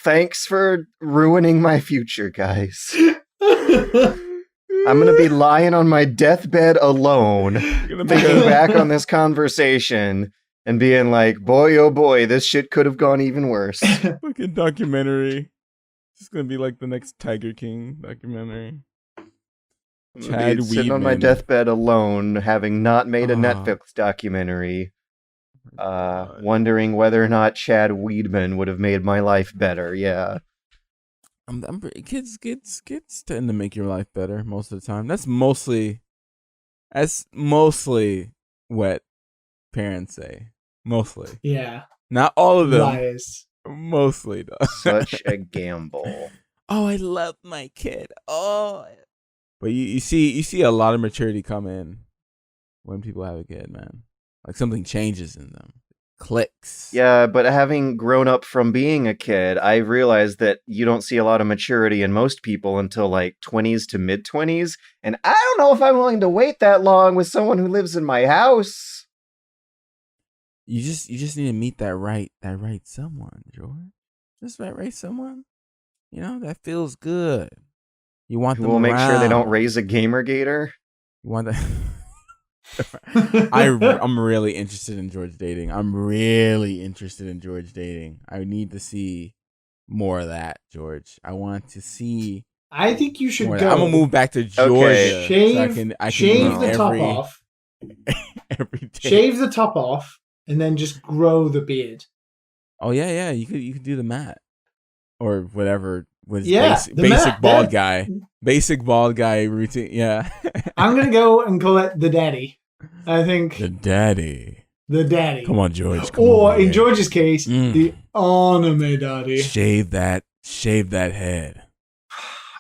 Thanks for ruining my future, guys. I'm gonna be lying on my deathbed alone, thinking back on this conversation and being like, boy, oh boy, this shit could have gone even worse. Fucking documentary. It's gonna be like the next Tiger King documentary. I'm Chad gonna be sitting on my Weedman. deathbed alone, having not made a Oh. Netflix documentary, wondering whether or not Chad Weedman would have made my life better. Yeah. Kids tend to make your life better most of the time. That's mostly what parents say. Mostly, Yeah. not all of them. Liars. Mostly, though. Such a gamble. Oh, I love my kid. Oh, but you see a lot of maturity come in when people have a kid, man. Like something changes in them, clicks. Yeah, but having grown up from being a kid, I realized that you don't see a lot of maturity in most people until like 20s to mid 20s, and I don't know if I'm willing to wait that long with someone who lives in my house. You just need to meet that right someone, George. Just that right someone. You know that feels good. You want Who them will make sure they don't around. raise a Gamergator. You want that. I'm really interested in George dating. I need to see more of that, George. I want to see I think you should more of go. that. I'm gonna move back to Georgia. Okay. Shave, so I can shave move the top every, off. every day. Shave the top off, and then just grow the beard. Oh yeah. You could do the mat or whatever was Yeah, basic, the basic mat, bald yeah. guy. Basic bald guy routine. Yeah. I'm gonna go and call it the daddy. I think The daddy. the daddy. Come on, George. Come Or on, in man. George's case, Mm. the anime daddy. Shave that head.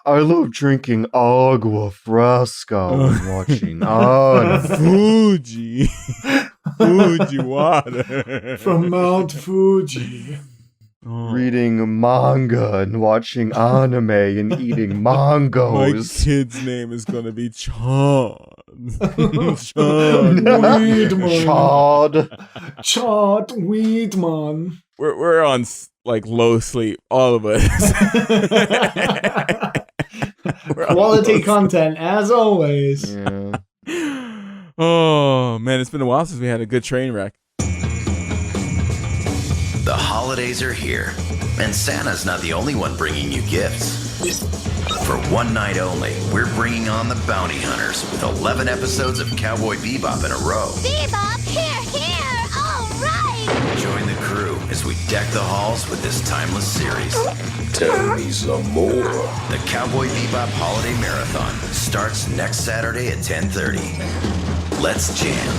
I love drinking agua fresca and watching anime. Fuji. Fuji water. From Mount Fuji. Oh, Reading manga and watching anime and eating my mangoes. kid's name is gonna be Chad. Chad. Weedman. Chad. Chad Weedman. We're on like low sleep, all of us. We're on Quality low content, as always. Yeah. Oh man, it's been a while since we had a good train wreck. The holidays are here, and Santa's not the only one bringing you gifts. For one night only, we're bringing on the Bounty Hunters with 11 episodes of Cowboy Bebop in a row. Bebop, here, all right! Join the crew as we deck the halls with this timeless series. Tell me some more. The Cowboy Bebop Holiday Marathon starts next Saturday at 10:30. Let's jam.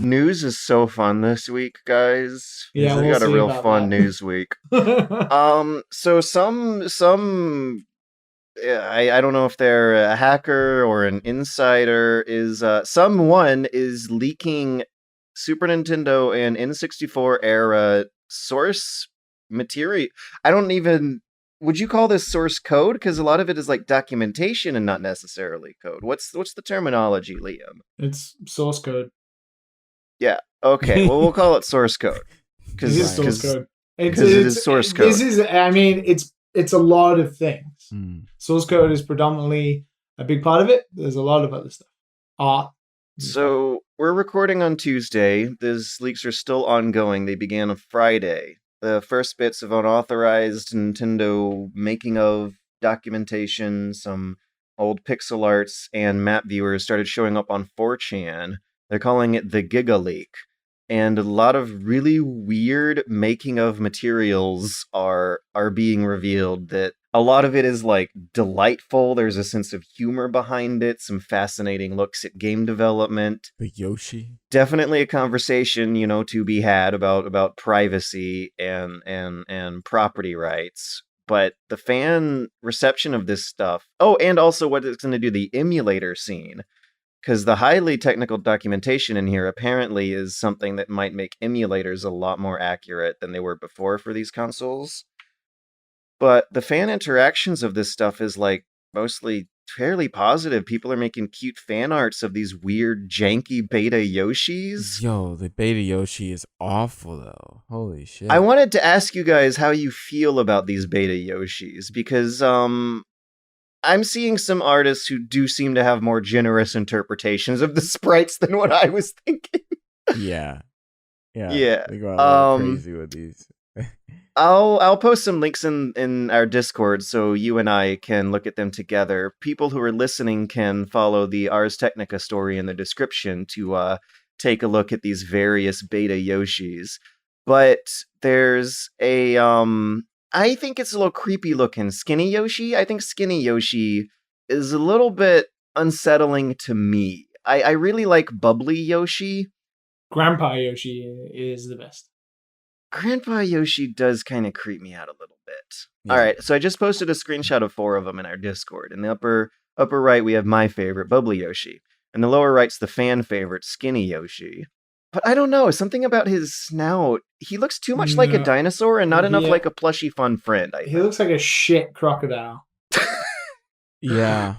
News is so fun this week, guys. Yeah, we we'll got a see real about fun that. news week. So some I don't know if they're a hacker or an insider is someone is leaking Super Nintendo and N64 era source material. I don't even. Would you call this source code? Because a lot of it is like documentation and not necessarily code. What's the terminology, Liam? It's source code. Yeah. Okay. Well, we'll call it source code It is source code. Because it is source code. This is. I mean, it's a lot of things. Mm. Source code is predominantly a big part of it. There's a lot of other stuff. Art. So we're recording on Tuesday. These leaks are still ongoing. They began on Friday. The first bits of unauthorized Nintendo making of documentation, some old pixel arts, and map viewers started showing up on 4chan. They're calling it the Giga Leak. And a lot of really weird making of materials are being revealed that a lot of it is like delightful. There's a sense of humor behind it, some fascinating looks at game development. The Yoshi. Definitely a conversation, to be had about privacy and property rights. But the fan reception of this stuff. Oh, and also what it's going to do, the emulator scene. Because the highly technical documentation in here apparently is something that might make emulators a lot more accurate than they were before for these consoles. But the fan interactions of this stuff is like mostly fairly positive. People are making cute fan arts of these weird, janky beta Yoshis. Yo, the beta Yoshi is awful though. Holy shit. I wanted to ask you guys how you feel about these beta Yoshis, because I'm seeing some artists who do seem to have more generous interpretations of the sprites than what I was thinking. Yeah. Yeah. They go a little crazy with these. I'll post some links in our Discord so you and I can look at them together. People who are listening can follow the Ars Technica story in the description to take a look at these various beta Yoshis. But there's a I think it's a little creepy looking Skinny Yoshi. I think Skinny Yoshi is a little bit unsettling to me. I really like Bubbly Yoshi. Grandpa Yoshi is the best. Grandpa Yoshi does kind of creep me out a little bit. Yeah. All right, so I just posted a screenshot of 4 of them in our Discord. In the upper right, we have my favorite, Bubbly Yoshi. In the lower right's the fan favorite, Skinny Yoshi. But I don't know, something about his snout. He looks too much like a dinosaur and not enough like a plushy fun friend. He looks like a shit crocodile. Yeah.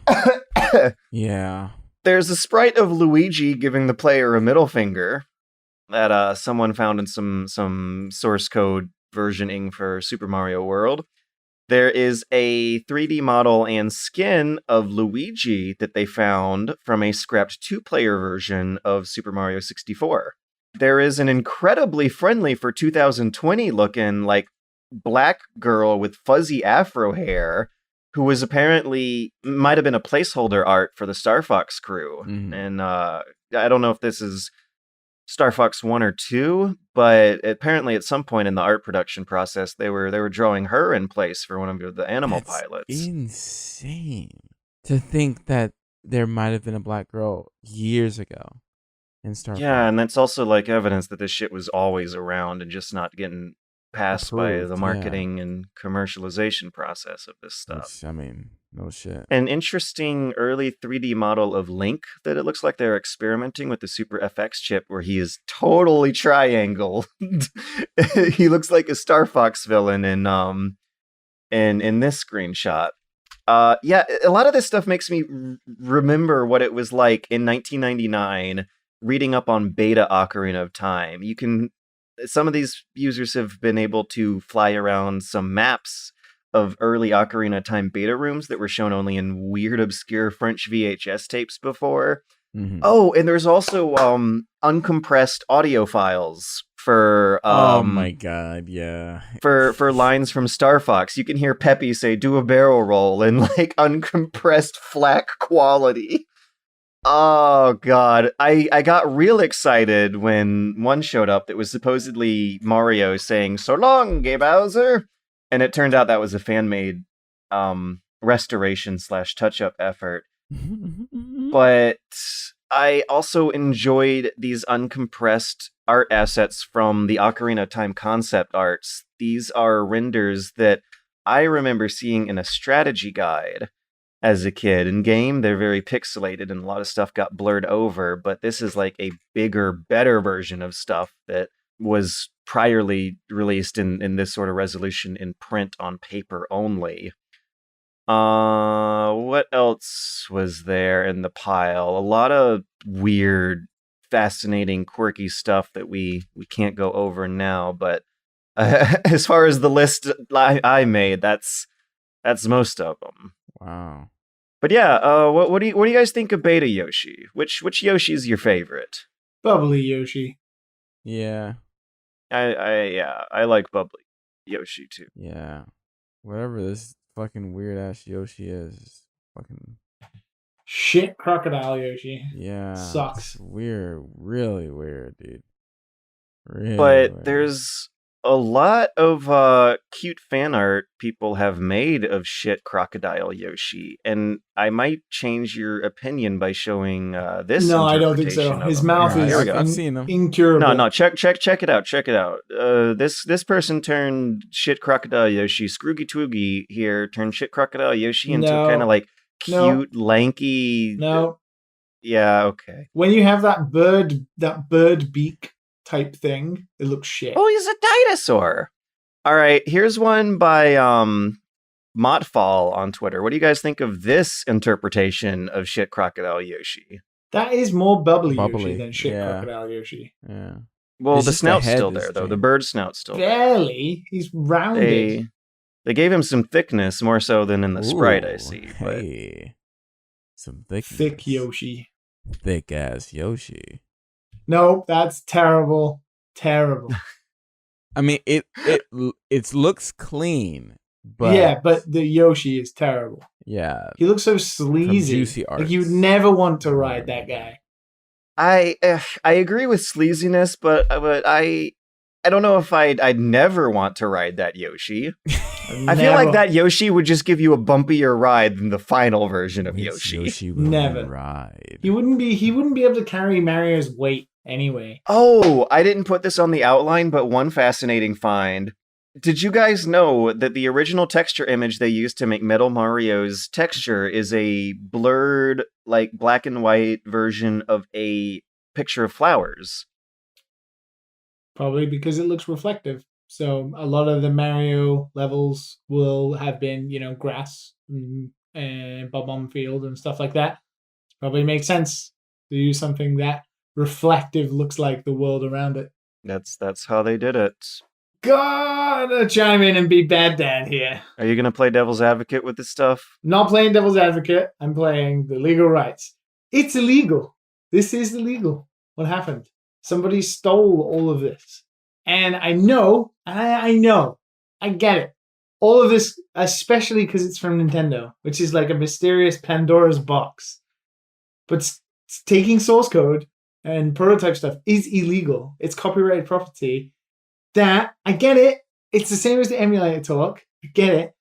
Yeah. There's a sprite of Luigi giving the player a middle finger that someone found in some source code versioning for Super Mario World. There is a 3D model and skin of Luigi that they found from a scrapped 2-player version of Super Mario 64. There is an incredibly friendly for 2020 looking like black girl with fuzzy afro hair who was apparently might have been a placeholder art for the Star Fox crew. Mhm. And I don't know if this is Star Fox 1 or 2, but apparently at some point in the art production process, they were drawing her in place for one of the animal That's pilots. insane to think that there might have been a black girl years ago in Star Yeah, Fox. and that's also like evidence that this shit was always around and just not getting passed by Approved, the yeah. marketing and commercialization process of this stuff. Which, I mean, no shit. An interesting early 3D model of Link that it looks like they're experimenting with the Super FX chip where he is totally triangle. He looks like a Star Fox villain in this screenshot. Yeah, a lot of this stuff makes me remember what it was like in 1999 reading up on beta Ocarina of Time. Some of these users have been able to fly around some maps of early Ocarina of Time beta rooms that were shown only in weird, obscure French VHS tapes before. Mhm. Oh, and there's also uncompressed audio files for Oh my god, yeah. for lines from Star Fox. You can hear Peppy say "do a barrel roll" in like uncompressed FLAC quality. Oh god, I got real excited when one showed up that was supposedly Mario saying "so long, Gay Bowser," and it turned out that was a fan-made restoration / touch-up effort. But I also enjoyed these uncompressed art assets from the Ocarina of Time concept arts. These are renders that I remember seeing in a strategy guide as a kid. In game, they're very pixelated and a lot of stuff got blurred over, but this is like a bigger, better version of stuff that was priorly released in this sort of resolution in print on paper only. What else was there in the pile? A lot of weird, fascinating, quirky stuff that we can't go over now. But as far as the list I made, that's most of them. Wow. But yeah, what do you guys think of Beta Yoshi? Which Yoshi is your favorite? Bubbly Yoshi. Yeah. I like Bubbly Yoshi too. Yeah. Whatever this fucking weird ass Yoshi is fucking Shit crocodile Yoshi. yeah. Sucks. It's weird. Really weird, dude. Really But weird. there's a lot of cute fan art people have made of shit crocodile Yoshi, and I might change your opinion by showing this. No, I don't think so. interpretation of His him. mouth Yeah, is here we go. I've seen him. incurable. No, check it out. Check it out. This person turned shit crocodile Yoshi. Scroogy Twoogie here turned shit crocodile Yoshi into No. kind of like No. cute, lanky. No. Yeah. Okay. When you have that bird beak type thing, it looks shit. Oh, he's a dinosaur. All right. Here's one by Motfall on Twitter. What do you guys think of this interpretation of shit crocodile Yoshi? That is more bubbly Bubbly, Yoshi than shit yeah. crocodile Yoshi. Yeah. Well, It's the just the snout's head still is there, though. The changed. bird snout's still there. Barely. He's rounded. They gave him some thickness more so than in the sprite I Ooh, see. But Hey. Some thick Thick Yoshi. Thick ass Yoshi. No, that's terrible. Terrible. I mean it looks clean, but yeah, but the Yoshi is terrible. yeah. He looks so sleazy. Juicy Like you would Arts. never want to ride that guy. I agree with sleaziness, but I don't know if I'd never want to ride that Yoshi. I feel like that Yoshi would just give you a bumpier ride than the final version of Which Yoshi. will Never. you ride. He wouldn't be able to carry Mario's weight anyway. Oh, I didn't put this on the outline, but one fascinating find. Did you guys know that the original texture image they used to make Metal Mario's texture is a blurred, like black and white version of a picture of flowers? Probably because it looks reflective. So a lot of the Mario levels will have been, grass and bob-omb field and stuff like that. Probably makes sense to use something that reflective looks like the world around it. That's how they did it. Gotta chime in and be bad dad here. Are you gonna play devil's advocate with this stuff? Not playing devil's advocate. I'm playing the legal rights. It's illegal. This is illegal. What happened? Somebody stole all of this. And I know, I get it. All of this, especially because it's from Nintendo, which is like a mysterious Pandora's box. But taking source code and prototype stuff is illegal. It's copyrighted property. That, I get it. It's the same as the emulator talk. I get it.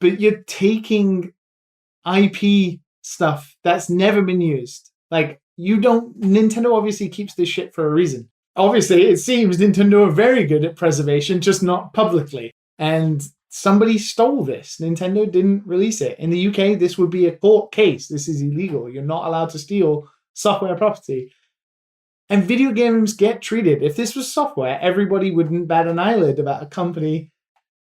But you're taking IP stuff that's never been used. Like, Nintendo obviously keeps this shit for a reason. Obviously, it seems Nintendo are very good at preservation, just not publicly. And somebody stole this. Nintendo didn't release it. In the UK, this would be a court case. This is illegal. You're not allowed to steal software property. And video games get treated. If this was software, everybody wouldn't bat an eyelid about a company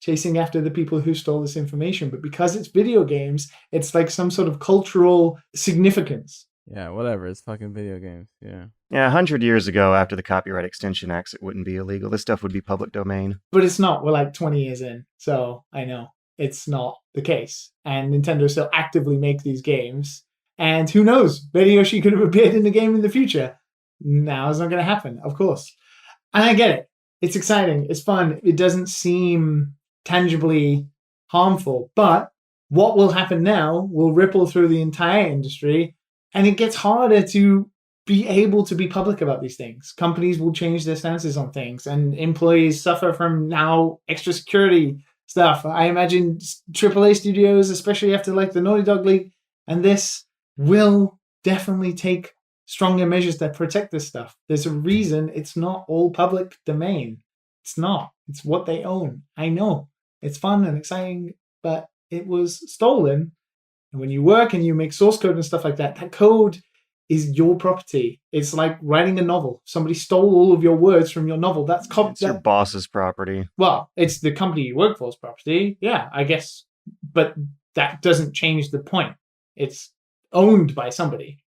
chasing after the people who stole this information. But because it's video games, it's like some sort of cultural significance. Yeah, whatever. It's fucking video games. Yeah. Yeah, 100 years ago, after the Copyright Extension Acts, it wouldn't be illegal. This stuff would be public domain. But it's not. We're like 20 years in. So I know it's not the case. And Nintendo still actively make these games. And who knows? Beta Yoshi could have appeared in the game in the future. Now it's not going to happen, of course. And I get it. It's exciting. It's fun. It doesn't seem tangibly harmful. But what will happen now will ripple through the entire industry. And it gets harder to be able to be public about these things. Companies will change their stances on things, and employees suffer from now extra security stuff. I imagine AAA studios, especially after like the Naughty Dog leak, and this will definitely take stronger measures to protect this stuff. There's a reason it's not all public domain. It's not. It's what they own. I know. It's fun and exciting, but it was stolen. And when you work and you make source code and stuff like that, that code is your property. It's like writing a novel. Somebody stole all of your words from your novel. That's It's your boss's property. well, it's the company you work for's property. Yeah, I guess. But that doesn't change the point. It's owned by somebody.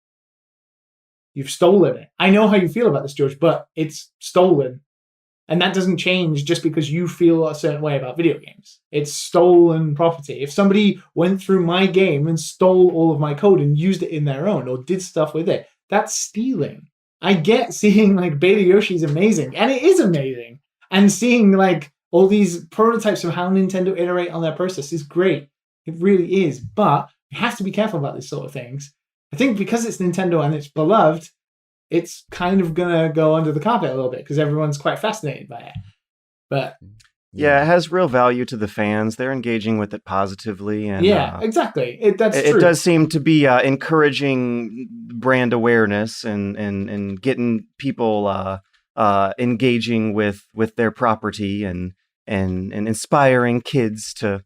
You've stolen it. I know how you feel about this, George, but it's stolen. And that doesn't change just because you feel a certain way about video games. It's stolen property. If somebody went through my game and stole all of my code and used it in their own or did stuff with it, that's stealing. I get seeing like Beta Yoshi's amazing, and it is amazing. And seeing like all these prototypes of how Nintendo iterate on their process is great. It really is. But you have to be careful about these sort of things. I think because it's Nintendo and it's beloved, it's kind of going to go under the carpet a little bit because everyone's quite fascinated by it. But yeah, it has real value to the fans. They're engaging with it positively. And yeah, exactly. That's true. It does seem to be encouraging brand awareness and getting people engaging with their property and inspiring kids to.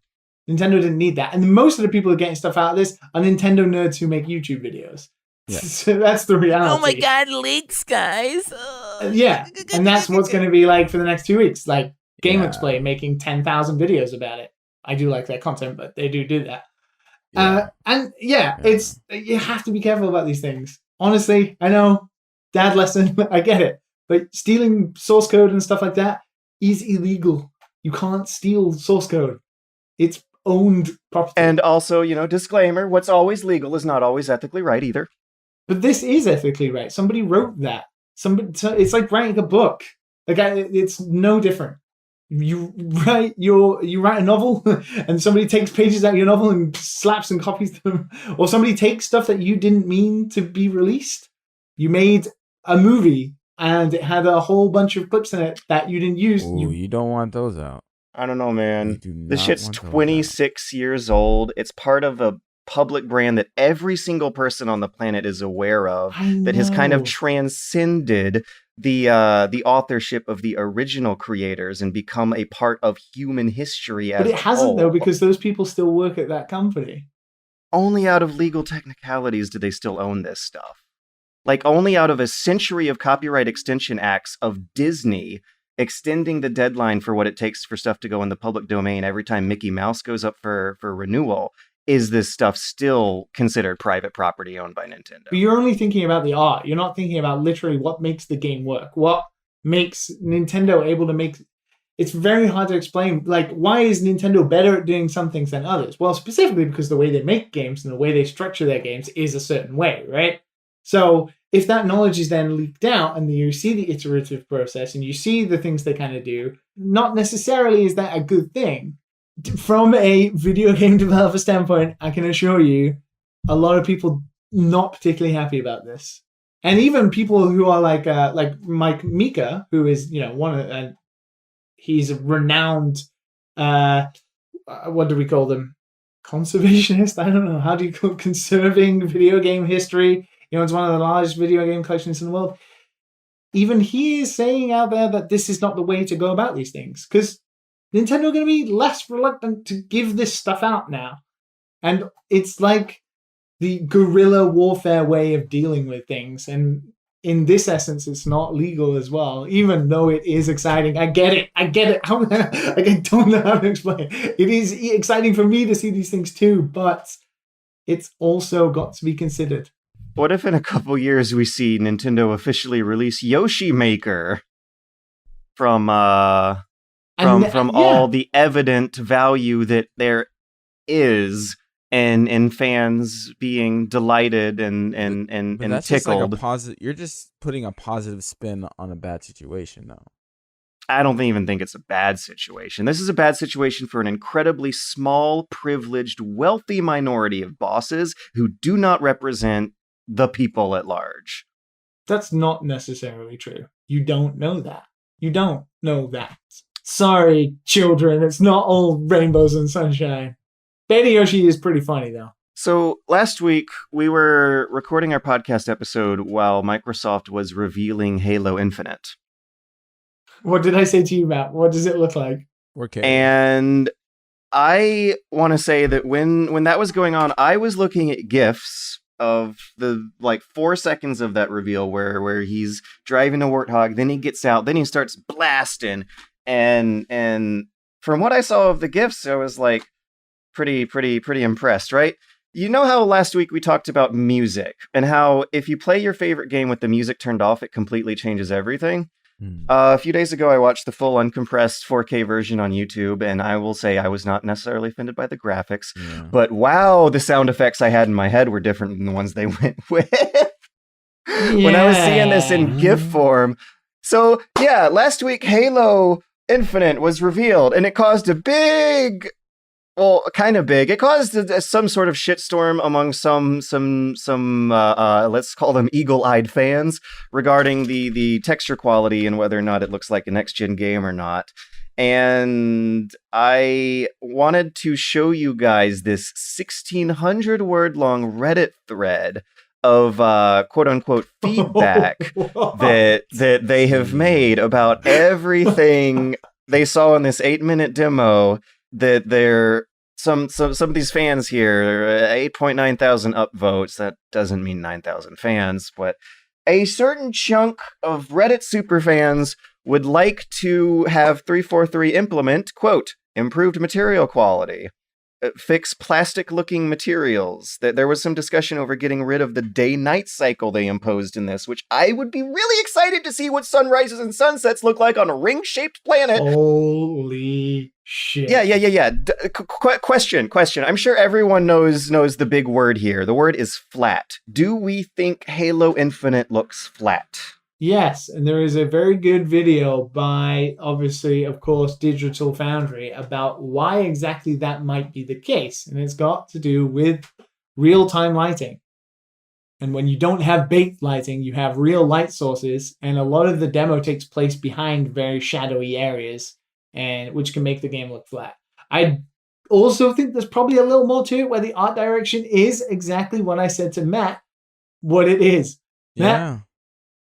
Nintendo didn't need that. And most of the people who are getting stuff out of this are Nintendo nerds who make YouTube videos. Yeah. So that's the reality. Oh my god, leaks, guys. Yeah, and that's what's going to be like for the next 2 weeks. Like Game Explain making 10,000 videos about it. I do like their content, but they do that. It's you have to be careful about these things. Honestly, I know, dad lesson, I get it. But stealing source code and stuff like that is illegal. You can't steal source code. It's owned property. And also, disclaimer, what's always legal is not always ethically right either. But this is ethically right. Somebody wrote that. It's like writing a book. Like it's no different. You write a novel, and somebody takes pages out of your novel and slaps and copies them, or somebody takes stuff that you didn't mean to be released. You made a movie, and it had a whole bunch of clips in it that you didn't use. Ooh, you don't want those out. I don't know, man. This shit's 26 years old. It's part of a public brand that every single person on the planet is aware of, that has kind of transcended the authorship of the original creators and become a part of human history as But it hasn't, though, because those people still work at that company. Only out of legal technicalities do they still own this stuff. Like, only out of a century of copyright extension acts of Disney extending the deadline for what it takes for stuff to go in the public domain every time Mickey Mouse goes up for renewal, is this stuff still considered private property owned by Nintendo. But you're only thinking about the art. You're not thinking about literally what makes the game work. What makes Nintendo able to make... It's very hard to explain. Like, why is Nintendo better at doing some things than others? Well, specifically because the way they make games and the way they structure their games is a certain way, right? So if that knowledge is then leaked out and you see the iterative process and you see the things they kind of do, not necessarily is that a good thing. From a video game developer standpoint, I can assure you, a lot of people not particularly happy about this, and even people who are like Mike Mika, who is he's a renowned what do we call them? Conservationist? I don't know. How do you call it? Conserving video game history? It's one of the largest video game collections in the world. Even he is saying out there that this is not the way to go about these things, because Nintendo are going to be less reluctant to give this stuff out now. And it's like the guerrilla warfare way of dealing with things. And in this essence, it's not legal as well, even though it is exciting. I get it. I don't know how to explain. It is exciting for me to see these things too, but it's also got to be considered. What if in a couple years we see Nintendo officially release Yoshi Maker from all the evident value that there is and fans being delighted and that's tickled. Just like you're just putting a positive spin on a bad situation, though. I don't even think it's a bad situation. This is a bad situation for an incredibly small, privileged, wealthy minority of bosses who do not represent the people at large. That's not necessarily true. You don't know that. You don't know that. Sorry, children, it's not all rainbows and sunshine. Beta Yoshi is pretty funny, though. So last week, we were recording our podcast episode while Microsoft was revealing Halo Infinite. What did I say to you, Matt? What does it look like? Okay. And I want to say that when that was going on, I was looking at GIFs of the like 4 seconds of that reveal where he's driving a warthog, then he gets out, then he starts blasting, and from what I saw of the gifts, I was like pretty impressed, right? You know how last week we talked about music and how if you play your favorite game with the music turned off, it completely changes everything. A few days ago, I watched the full uncompressed 4K version on YouTube, and I will say I was not necessarily offended by the graphics, but wow, the sound effects I had in my head were different than the ones they went with. When I was seeing this in GIF form. So yeah, last week Halo Infinite was revealed, and it caused a big... Well, kind of big. It caused some sort of shitstorm among some let's call them eagle-eyed fans regarding the texture quality and whether or not it looks like a next-gen game or not. And I wanted to show you guys this 1,600-word-long Reddit thread of quote-unquote feedback that they have made about everything they saw in this 8-minute demo. That they're some of these fans here, 8.9 thousand upvotes. That doesn't mean 9,000 fans, but a certain chunk of Reddit superfans would like to have 343 implement, quote, improved material quality, fix plastic-looking materials. That there was some discussion over getting rid of the day-night cycle they imposed in this, which I would be really excited to see what sunrises and sunsets look like on a ring-shaped planet. Holy shit. Yeah. Question. I'm sure everyone knows the big word here. The word is flat. Do we think Halo Infinite looks flat? Yes, and there is a very good video by, obviously, of course, Digital Foundry about why exactly that might be the case. And it's got to do with real-time lighting. And when you don't have baked lighting, you have real light sources, and a lot of the demo takes place behind very shadowy areas, and which can make the game look flat. I also think there's probably a little more to it where the art direction is exactly what I said to Matt, what it is. Matt,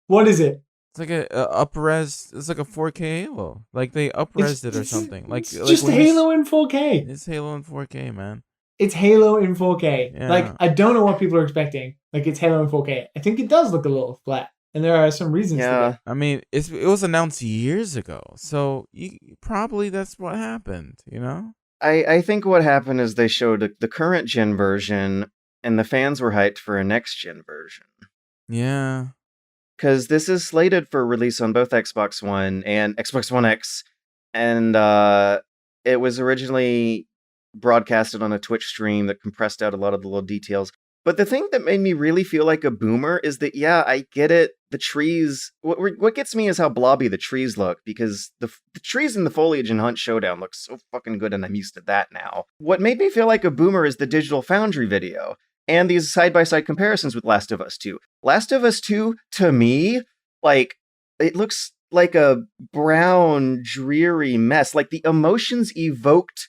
what is it? It's like a up-res. It's like a 4K Halo. Like they up-resed it or something. Like just Halo in 4K. It's Halo in 4K, man. It's Halo in 4K. Yeah. Like I don't know what people are expecting. Like it's Halo in 4K. I think it does look a little flat, and there are some reasons. Yeah. To that. I mean, it was announced years ago, so probably that's what happened. You know. I think what happened is they showed the current gen version, and the fans were hyped for a next gen version. Yeah. Because this is slated for release on both Xbox One and Xbox One X, and it was originally broadcasted on a Twitch stream that compressed out a lot of the little details. But the thing that made me really feel like a boomer is that, yeah, I get it. The trees, what gets me is how blobby the trees look, because the trees in the foliage in Hunt Showdown look so fucking good, and I'm used to that now. What made me feel like a boomer is the Digital Foundry video. And these side-by-side comparisons with Last of Us 2. Last of Us 2, to me, like, it looks like a brown, dreary mess. Like, the emotions evoked,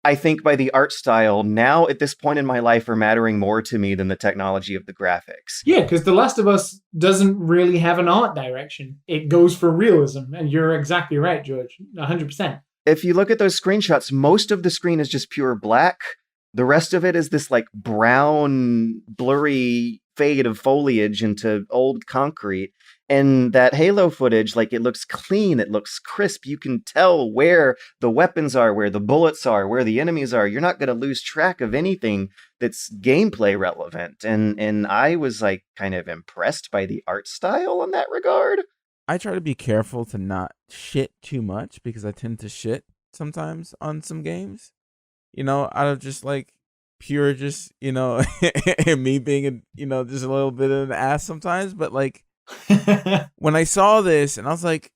I think, by the art style now, at this point in my life, are mattering more to me than the technology of the graphics. Yeah, because The Last of Us doesn't really have an art direction. It goes for realism, and you're exactly right, George. 100%. If you look at those screenshots, most of the screen is just pure black. The rest of it is this like brown, blurry fade of foliage into old concrete. And that Halo footage, like, it looks clean, it looks crisp. You can tell where the weapons are, where the bullets are, where the enemies are. You're not going to lose track of anything that's gameplay relevant. And I was like kind of impressed by the art style in that regard. I try to be careful to not shit too much because I tend to shit sometimes on some games. You know, out of just like pure, just, you know, me being, just a little bit of an ass sometimes. But like when I saw this and I was like,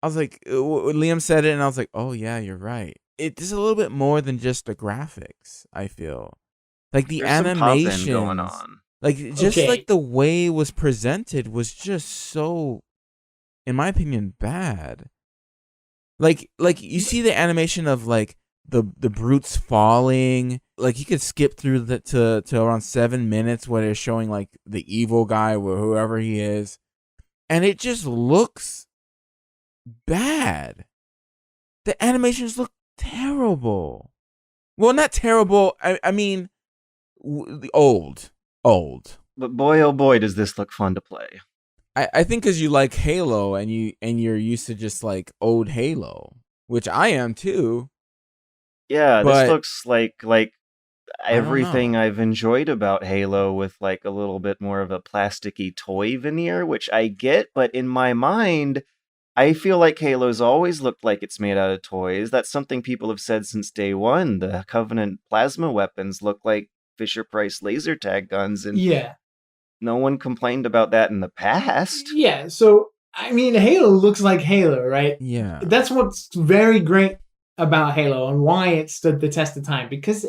Liam said it and I was like, oh yeah, you're right. It is a little bit more than just the graphics, I feel. Like the animation going on. Like just like the way it was presented was just so, in my opinion, bad. Like you see the animation of like the brutes falling, like you could skip through to around 7 minutes where they're showing like the evil guy or whoever he is, and it just looks bad. The animations look terrible. Well, not terrible. I mean, old. old. But boy, oh boy, does this look fun to play. I think because you like Halo and you're used to just like old Halo, which I am too. Yeah, But- this looks like I don't everything know. I've enjoyed about Halo with like a little bit more of a plasticky toy veneer, which I get, but in my mind, I feel like Halo's always looked like it's made out of toys. That's something people have said since day one. The Covenant plasma weapons look like Fisher-Price laser tag guns, and Yeah. no one complained about that in the past. Yeah. So, I mean, Halo looks like Halo, right? Yeah. That's what's very great about Halo and why it stood the test of time, because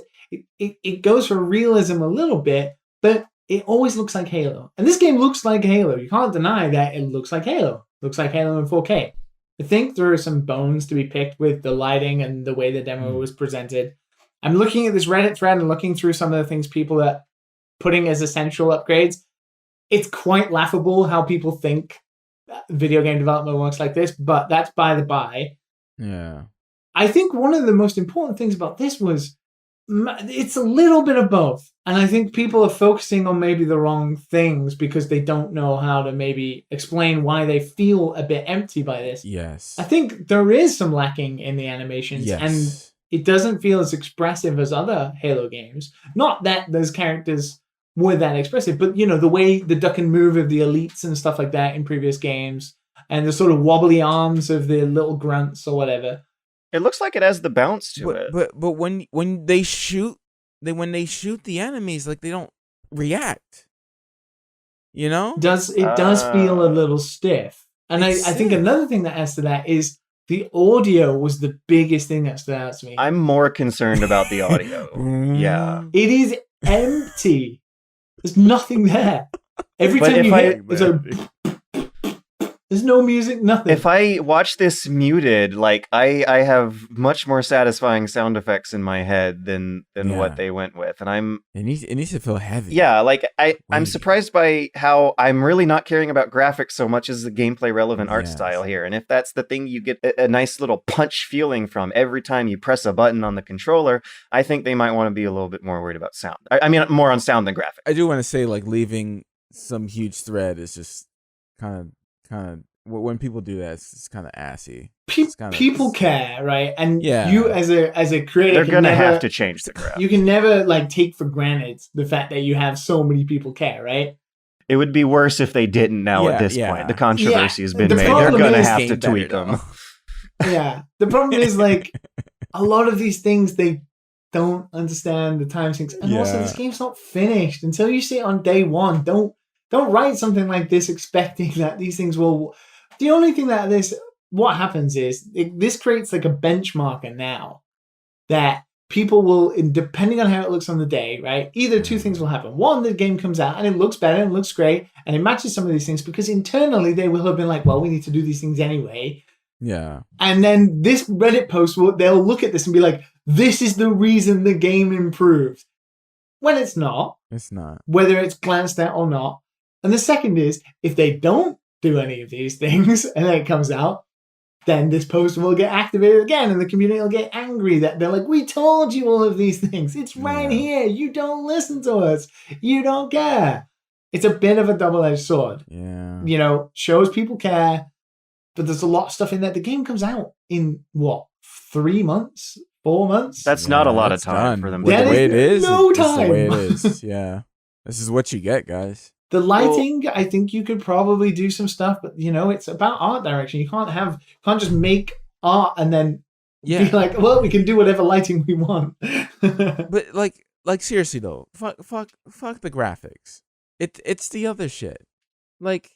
it goes for realism a little bit, but it always looks like Halo. And this game looks like Halo. You can't deny that it looks like Halo. It looks like Halo in 4K. I think there are some bones to be picked with the lighting and the way the demo was presented. I'm looking at this Reddit thread and looking through some of the things people are putting as essential upgrades. It's quite laughable how people think video game development works like this, but that's by the by. Yeah. I think one of the most important things about this was it's a little bit of both. And I think people are focusing on maybe the wrong things because they don't know how to maybe explain why they feel a bit empty by this. Yes. I think there is some lacking in the animations, Yes. and it doesn't feel as expressive as other Halo games. Not that those characters were that expressive, but you know, the way the duck and move of the elites and stuff like that in previous games, and the sort of wobbly arms of the little grunts or whatever. It looks like it has the bounce to it. But when they shoot the enemies, like they don't react. You know? It does feel a little stiff. And I It's think stiff. another thing that adds to that is the audio was the biggest thing that stood out to me. I'm more concerned about the audio. Yeah. It is empty. There's nothing there. Every But time if you I- hit, it's like, there's no music, nothing. If I watch this muted, like I have much more satisfying sound effects in my head than Yeah. what they went with, and I'm It needs to feel heavy. yeah, like I'm Weighty. surprised by how I'm really not caring about graphics so much as the gameplay relevant art Yes. style here. And if that's the thing you get a nice little punch feeling from every time you press a button on the controller, I think they might want to be a little bit more worried about sound. I mean, more on sound than graphics. I do want to say, like, leaving some huge thread is just kind of when people do that, it's kind of assy. It's kinda- People care, right? And Yeah. you as a creator, They're can gonna never, have to change the graphics. You can never like take for granted the fact that you have so many people care, right? It would be worse if they didn't now Yeah, at this yeah. point. The controversy has been The made. They're problem gonna is- have to Game better tweak them. though. Yeah. The problem is like a lot of these things they don't understand the time sinks, and also Yeah. this game's not finished until you see it on day one. Don't write something like this expecting that these things will. The only thing that what happens is this creates like a benchmarker now that people will, depending on how it looks on the day, right? Either two things will happen. One, the game comes out and it looks better and looks great and it matches some of these things because internally they will have been like, well, we need to do these things anyway. Yeah. And then this Reddit post, they'll look at this and be like, this is the reason the game improved. When it's not, It's not. whether it's glanced at or not. And the second is, if they don't do any of these things and then it comes out, then this post will get activated again and the community will get angry that they're like, we told you all of these things. It's right Yeah. here. You don't listen to us. You don't care. It's a bit of a double-edged sword. Yeah. You know, shows people care, but there's a lot of stuff in there. The game comes out in what, 3 months, 4 months? That's not a lot of it's time done. for them. With That the way is it is, no it's the way it time. is. Yeah. This is what you get, guys. The lighting, I think you could probably do some stuff, but you know, it's about art direction. You can't just make art and then Yeah. be like, well, we can do whatever lighting we want. But like seriously though, fuck the graphics. It's the other shit. Like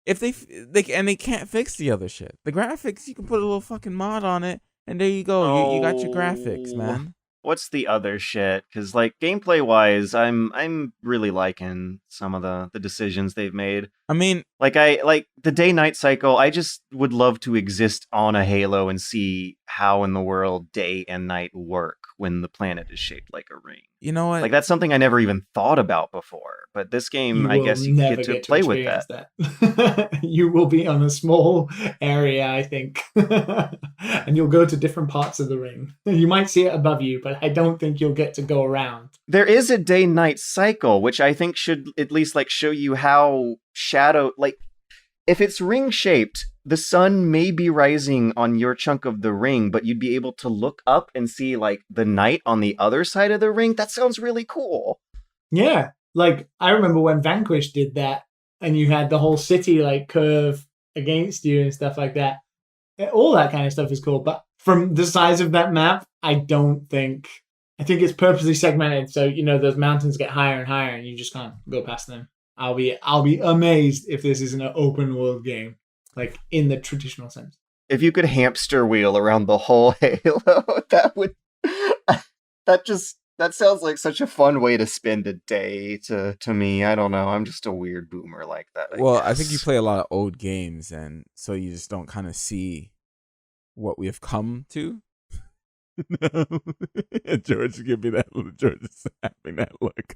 if they can't fix the other shit. The graphics, you can put a little fucking mod on it, and there you go. You got your graphics, man. What's the other shit? Because like gameplay wise, I'm really liking some of the decisions they've made. I mean, Like the day-night cycle, I just would love to exist on a Halo and see how in the world day and night work when the planet is shaped like a ring. you know what? Like that's something I never even thought about before. But this game, I guess you never get to play with that. that. You will be on a small area, I think. And you'll go to different parts of the ring. You might see it above you, but I don't think you'll get to go around. There is a day-night cycle, which I think should at least like show you how shadow, like if it's ring-shaped, the sun may be rising on your chunk of the ring, but you'd be able to look up and see like the night on the other side of the ring. That sounds really cool. Yeah, like I remember when Vanquish did that, and you had the whole city like curve against you and stuff like that. All that kind of stuff is cool, but from the size of that map, I think it's purposely segmented so those mountains get higher and higher, and you just can't go past them. I'll be amazed if this is an open world game, like in the traditional sense. If you could hamster wheel around the whole Halo, that sounds like such a fun way to spend a day to me. I don't know. I'm just a weird boomer like that. I think you play a lot of old games, and so you just don't kind of see what we have come to. George, give me that. George is having that look.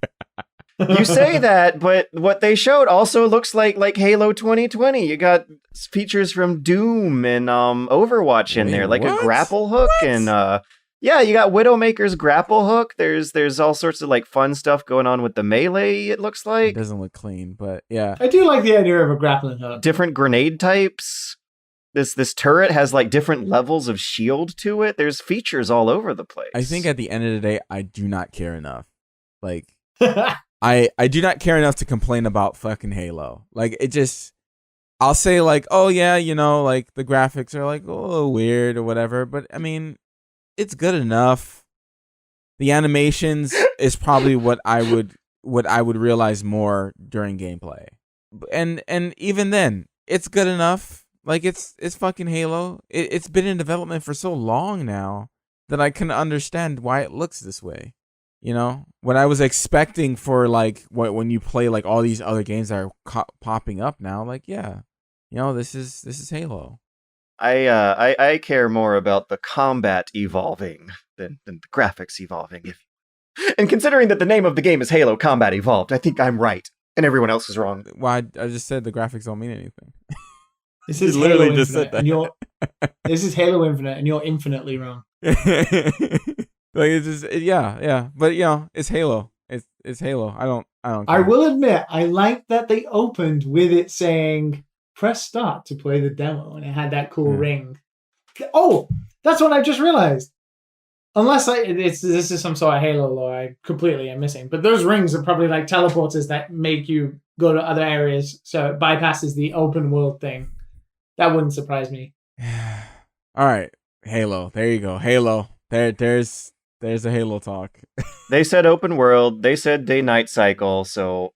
You say that, but what they showed also looks like Halo 2020. You got features from Doom and Overwatch in there, like what? a grapple hook, and yeah, you got Widowmaker's grapple hook. There's all sorts of like fun stuff going on with the melee. It looks It like doesn't look clean, but yeah. I do like the idea of a grappling hook. different grenade types. This turret has like different levels of shield to it. There's features all over the place. I think at the end of the day, I do not care enough. Like, I do not care enough to complain about fucking Halo. Like, it just, I'll say like, oh yeah, like the graphics are like a little weird or whatever, but I mean, it's good enough. The animations is probably what I would realize more during gameplay, and even then, it's good enough. Like it's fucking Halo. It's been in development for so long now that I can understand why it looks this way. What I was expecting for like when you play like all these other games that are popping up now, like yeah, this is Halo. I care more about the combat evolving than the graphics evolving. And considering that the name of the game is Halo Combat Evolved, I think I'm right and everyone else is wrong. Well, I just said the graphics don't mean anything. This is literally Halo just Infinite, said that. This is Halo Infinite, and you're infinitely wrong. Like it's just yeah, but it's Halo. It's Halo. I don't care. I will admit, I like that they opened with it saying press start to play the demo, and it had that cool ring. Oh, that's what I just realized. Unless this is some sort of Halo lore I completely am missing, but those rings are probably like teleporters that make you go to other areas, so it bypasses the open world thing. That wouldn't surprise me. All right, Halo. There you go, Halo. There's a Halo talk. They said open world. They said day-night cycle. So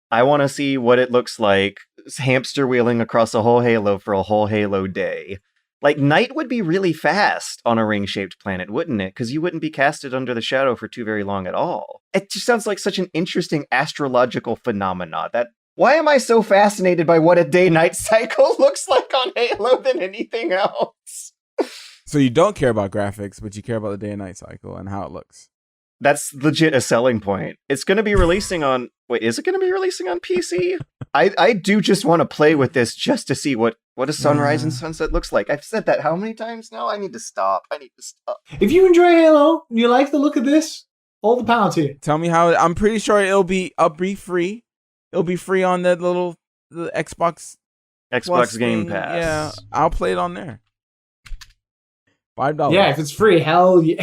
I want to see what it looks like hamster wheeling across a whole Halo for a whole Halo day. Like, night would be really fast on a ring-shaped planet, wouldn't it? Because you wouldn't be casted under the shadow for too very long at all. It just sounds like such an interesting astrological phenomena that... Why am I so fascinated by what a day-night cycle looks like on Halo than anything else? So you don't care about graphics, but you care about the day and night cycle and how it looks. That's legit a selling point. It's going to be releasing on... Wait, is it going to be releasing on PC? I do just want to play with this just to see what a sunrise and sunset looks like. I've said that how many times now? I need to stop. If you enjoy Halo and you like the look of this, all the power to you. Tell me how... I'm pretty sure it'll be free. It'll be free on the Xbox Plus Game thing. Pass. Yeah, I'll play it on there. $5. Yeah, if it's free, hell yeah.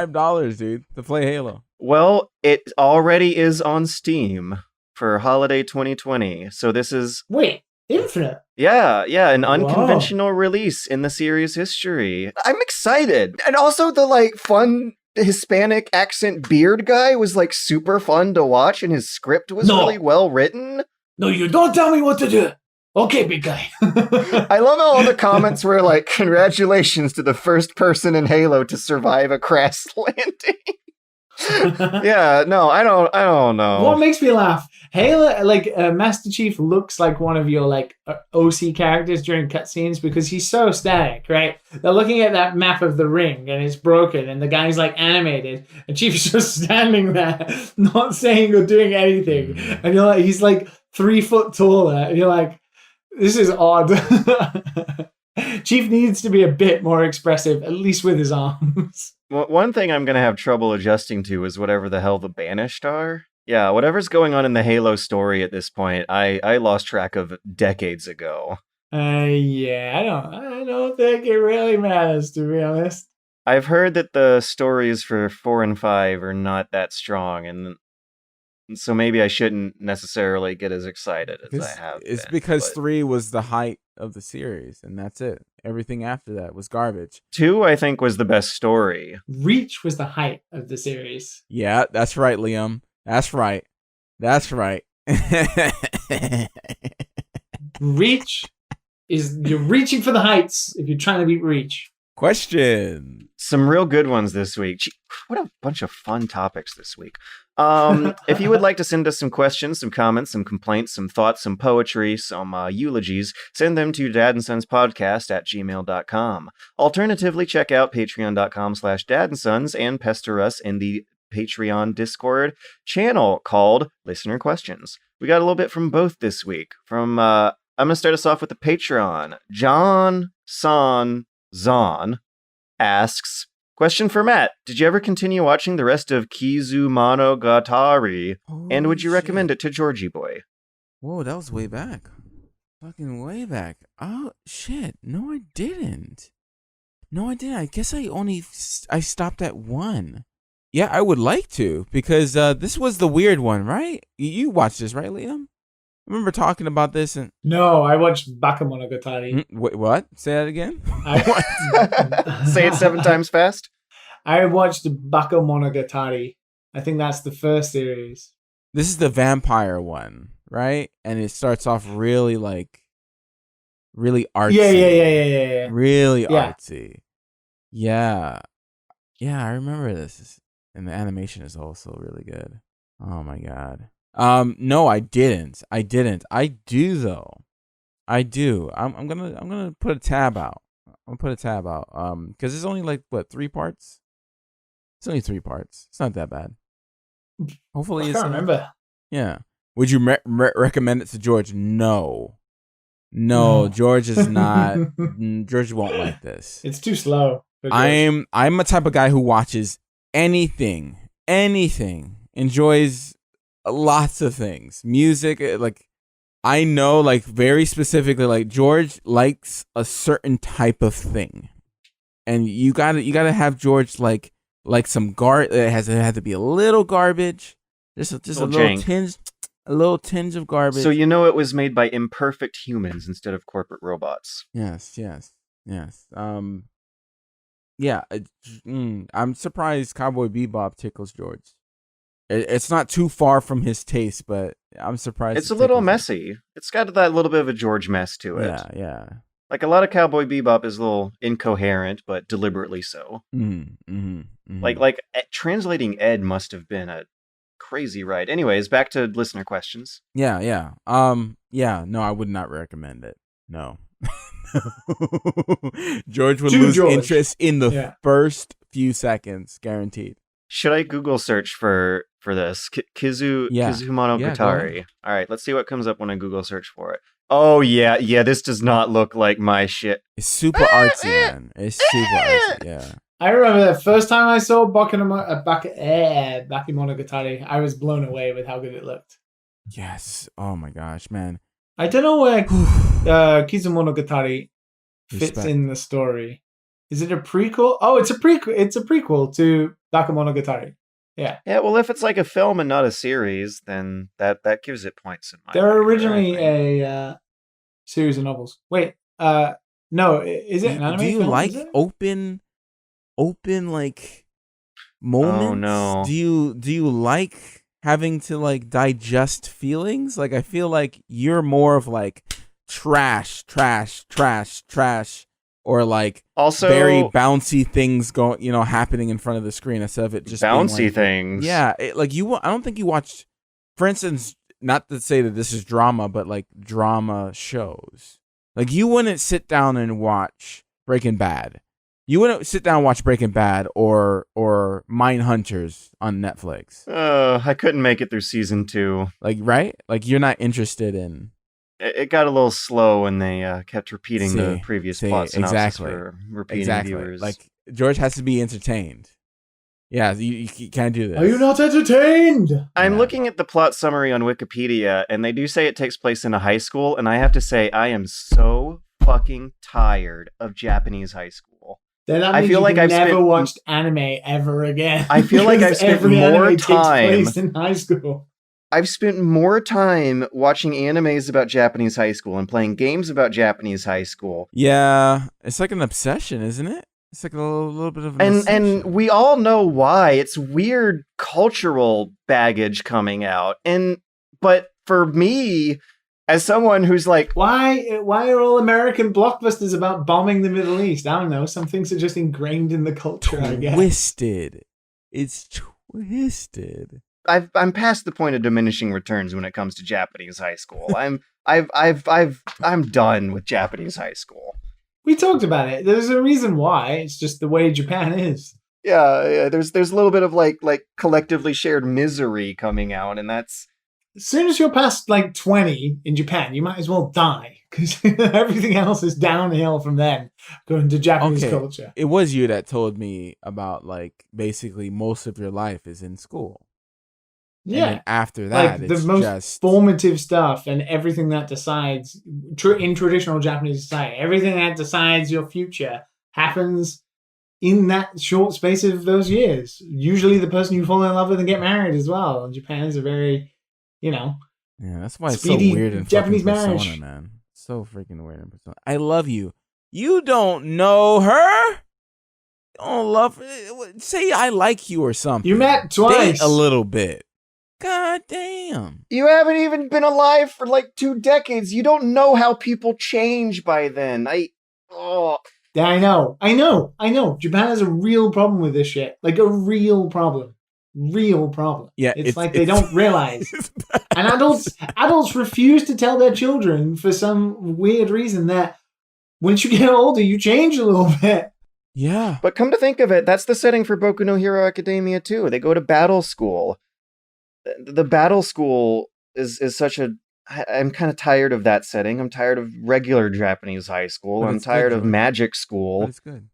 $5, dude, to play Halo. Well, it already is on Steam for holiday 2020. So this is... Wait, Infinite? Yeah, an unconventional release in the series history. I'm excited. And also the fun Hispanic accent beard guy was super fun to watch, and his script was really well written. No, you don't tell me what to do. Okay, big guy. I love how all the comments were congratulations to the first person in Halo to survive a crash landing. Yeah, no, I don't know. What makes me laugh? Halo, Master Chief looks like one of your OC characters during cutscenes because he's so static, right? They're looking at that map of the ring and it's broken, and the guy's animated, and Chief's just standing there, not saying or doing anything, and you're like, he's 3 foot taller, and you're like, this is odd. Chief needs to be a bit more expressive, at least with his arms. Well, one thing I'm going to have trouble adjusting to is whatever the hell the Banished are. Yeah, whatever's going on in the Halo story at this point, I lost track of decades ago. Yeah, I don't think it really matters, to be honest. I've heard that the stories for 4 and 5 are not that strong, and so maybe I shouldn't necessarily get as excited as I have. It's because 3 was the height of the series, and that's it. Everything after that was garbage. 2, I think, was the best story. Reach was the height of the series. Yeah, that's right, Liam. That's right. That's right. Reach you're reaching for the heights if you're trying to beat Reach. Question. Some real good ones this week. Gee, what a bunch of fun topics this week. If you would like to send us some questions, some comments, some complaints, some thoughts, some poetry, some eulogies, send them to dadandsonspodcast@gmail.com. Alternatively, check out patreon.com/dadandsons and pester us in the Patreon Discord channel called Listener Questions. We got a little bit from both this week. From I'm going to start us off with the Patreon. John Son Zon asks, question for Matt. Did you ever continue watching the rest of Kizumonogatari? And would you recommend it to Georgie Boy? Whoa, that was way back. Fucking way back. Oh, shit. No, I didn't. I guess I stopped at 1. Yeah, I would like to, because this was the weird one, right? You watched this, right, Liam? I remember talking about this. And no, I watched Bakemonogatari. Wait, what? Say that again? Say it 7 times fast. I watched Bakemonogatari. I think that's the first series. This is the vampire one, right? And it starts off really really artsy. Yeah. Really artsy. Yeah. Yeah, I remember this. And the animation is also really good. Oh my god. No, I didn't. I do though. I do. I'm gonna put a tab out. Because it's only 3 parts. It's only 3 parts. It's not that bad. Hopefully, I can't remember. Yeah. Would you recommend it to George? No. George is not. George won't like this. It's too slow. I'm a type of guy who watches anything, enjoys lots of things, music. I know, very specifically, George likes a certain type of thing, and you gotta have George like some it had to be a little garbage, just a little tinge of garbage. So it was made by imperfect humans instead of corporate robots. Yes. Yeah, I'm surprised Cowboy Bebop tickles George. It's not too far from his taste, but I'm surprised. It's a little messy. It's got that little bit of a George mess to it. Yeah. A lot of Cowboy Bebop is a little incoherent, but deliberately so. Translating Ed must have been a crazy ride. Anyways, back to listener questions. Yeah. No, I would not recommend it. No. George would lose interest in the first few seconds, guaranteed. Should I Google search for this? Kizumonogatari. All right, let's see what comes up when I Google search for it. Oh, yeah, this does not look like my shit. It's super artsy, man. It's super artsy, yeah. I remember the first time I saw Bakemonogatari, I was blown away with how good it looked. Yes. Oh my gosh, man. I don't know where Kizumonogatari fits in the story. Is it a prequel? Oh, it's a prequel. It's a prequel to Bakemonogatari. Yeah. Yeah, well, if it's like a film and not a series, then that gives it points in my They're originally a series of novels. Wait, no, is it an anime? Do you film? like open moments? Oh no. Do you like having to digest feelings? I feel like you're more of trash, or like Also, very bouncy things going, happening in front of the screen instead of it just being bouncy like, things. Yeah, I don't think you watched, for instance, not to say that this is drama, but like drama shows. Like you wouldn't sit down and watch Breaking Bad. You wouldn't sit down and watch Breaking Bad or Mindhunters on Netflix. I couldn't make it through season 2. Like, right? Like you're not interested in. It got a little slow when they kept repeating the previous plot synopsis exactly. for repeating viewers. Like George has to be entertained. Yeah, you can't do this. Are you not entertained? I'm Yeah. looking at the plot summary on Wikipedia, and they do say it takes place in a high school, and I have to say, I am so fucking tired of Japanese high school. Then that I means feel you like can I've never spent- watched anime ever again. I feel like I've Because spent every more anime takes time- place in high school. I've spent more time watching animes about Japanese high school and playing games about Japanese high school. Yeah, it's like an obsession, isn't it? It's like a little bit of an And obsession. we all know why. It's weird cultural baggage coming out. But for me, as someone who's like, Why are all American blockbusters about bombing the Middle East? I don't know. Some things are just ingrained in the culture, I guess. Twisted. It's twisted. I'm past the point of diminishing returns when it comes to Japanese high school. I'm done with Japanese high school. We talked about it. There's a reason why. It's just the way Japan is. Yeah, there's a little bit of like collectively shared misery coming out, and that's As soon as you're past like 20 in Japan, you might as well die because everything else is downhill from then going to Japanese Okay. culture. It was you that told me about like basically most of your life is in school. And Yeah. then after that, Like the it's most just formative stuff and everything that decides in traditional Japanese society, everything that decides your future happens in that short space of those years. Usually the person you fall in love with and get married as well. And Japan is a very, yeah. That's why it's speedy so weird in Japanese fucking Persona, marriage. man. So freaking weird in Persona. I love you. You don't know her. You don't love her. Say I like you or something. You met twice. Date a little bit. God damn. you haven't even been alive for like 2 decades. You don't know how people change by then. Yeah, I know. Japan has a real problem with this shit. Like a real problem. Yeah, It's like they don't realize. And adults refuse to tell their children for some weird reason that once you get older, you change a little bit. Yeah. But come to think of it, that's the setting for Boku no Hero Academia too. They go to battle school. The battle school is such a... I'm kind of tired of that setting. I'm tired of regular Japanese high school. But I'm it's tired good, of George. magic But school. it's good.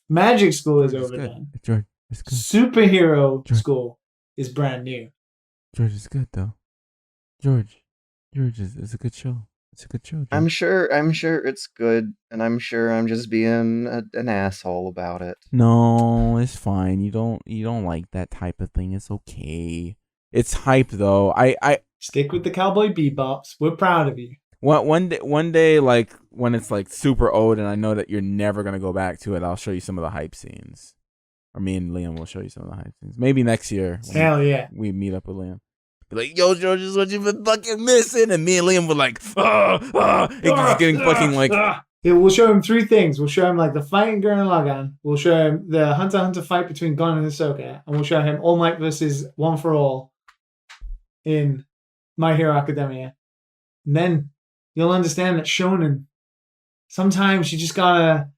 Magic school is George, it's good. overdone. George, it's good. Superhero George. school is brand new. George, it's good though. George, it's a good show. It's a good show. George. I'm sure it's good, and I'm sure I'm just being an asshole about it. No, it's fine. You don't like that type of thing. It's okay. It's hype though. I Stick with the Cowboy Bebops. We're proud of you. one day, like when it's like super old, and I know that you're never gonna go back to it, I'll show you some of the hype scenes. Or me and Liam will show you some of the hype scenes. Maybe next year. when Hell yeah. we meet up with Liam. Be like, yo, George, this is what you've been fucking missing. And me and Liam were like, and just getting fucking like, Yeah, we'll show him 3 things. We'll show him like the fight in Gurren Lagann. We'll show him the Hunter x Hunter fight between Gon and Hisoka. And we'll show him All Might versus One for All in My Hero Academia. And then you'll understand that shonen, sometimes you just gotta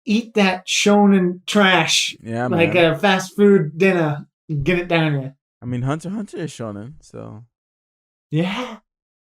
eat that shonen trash yeah, like man. a fast food dinner. Get it down you. I mean, Hunter x Hunter is shonen, so Yeah.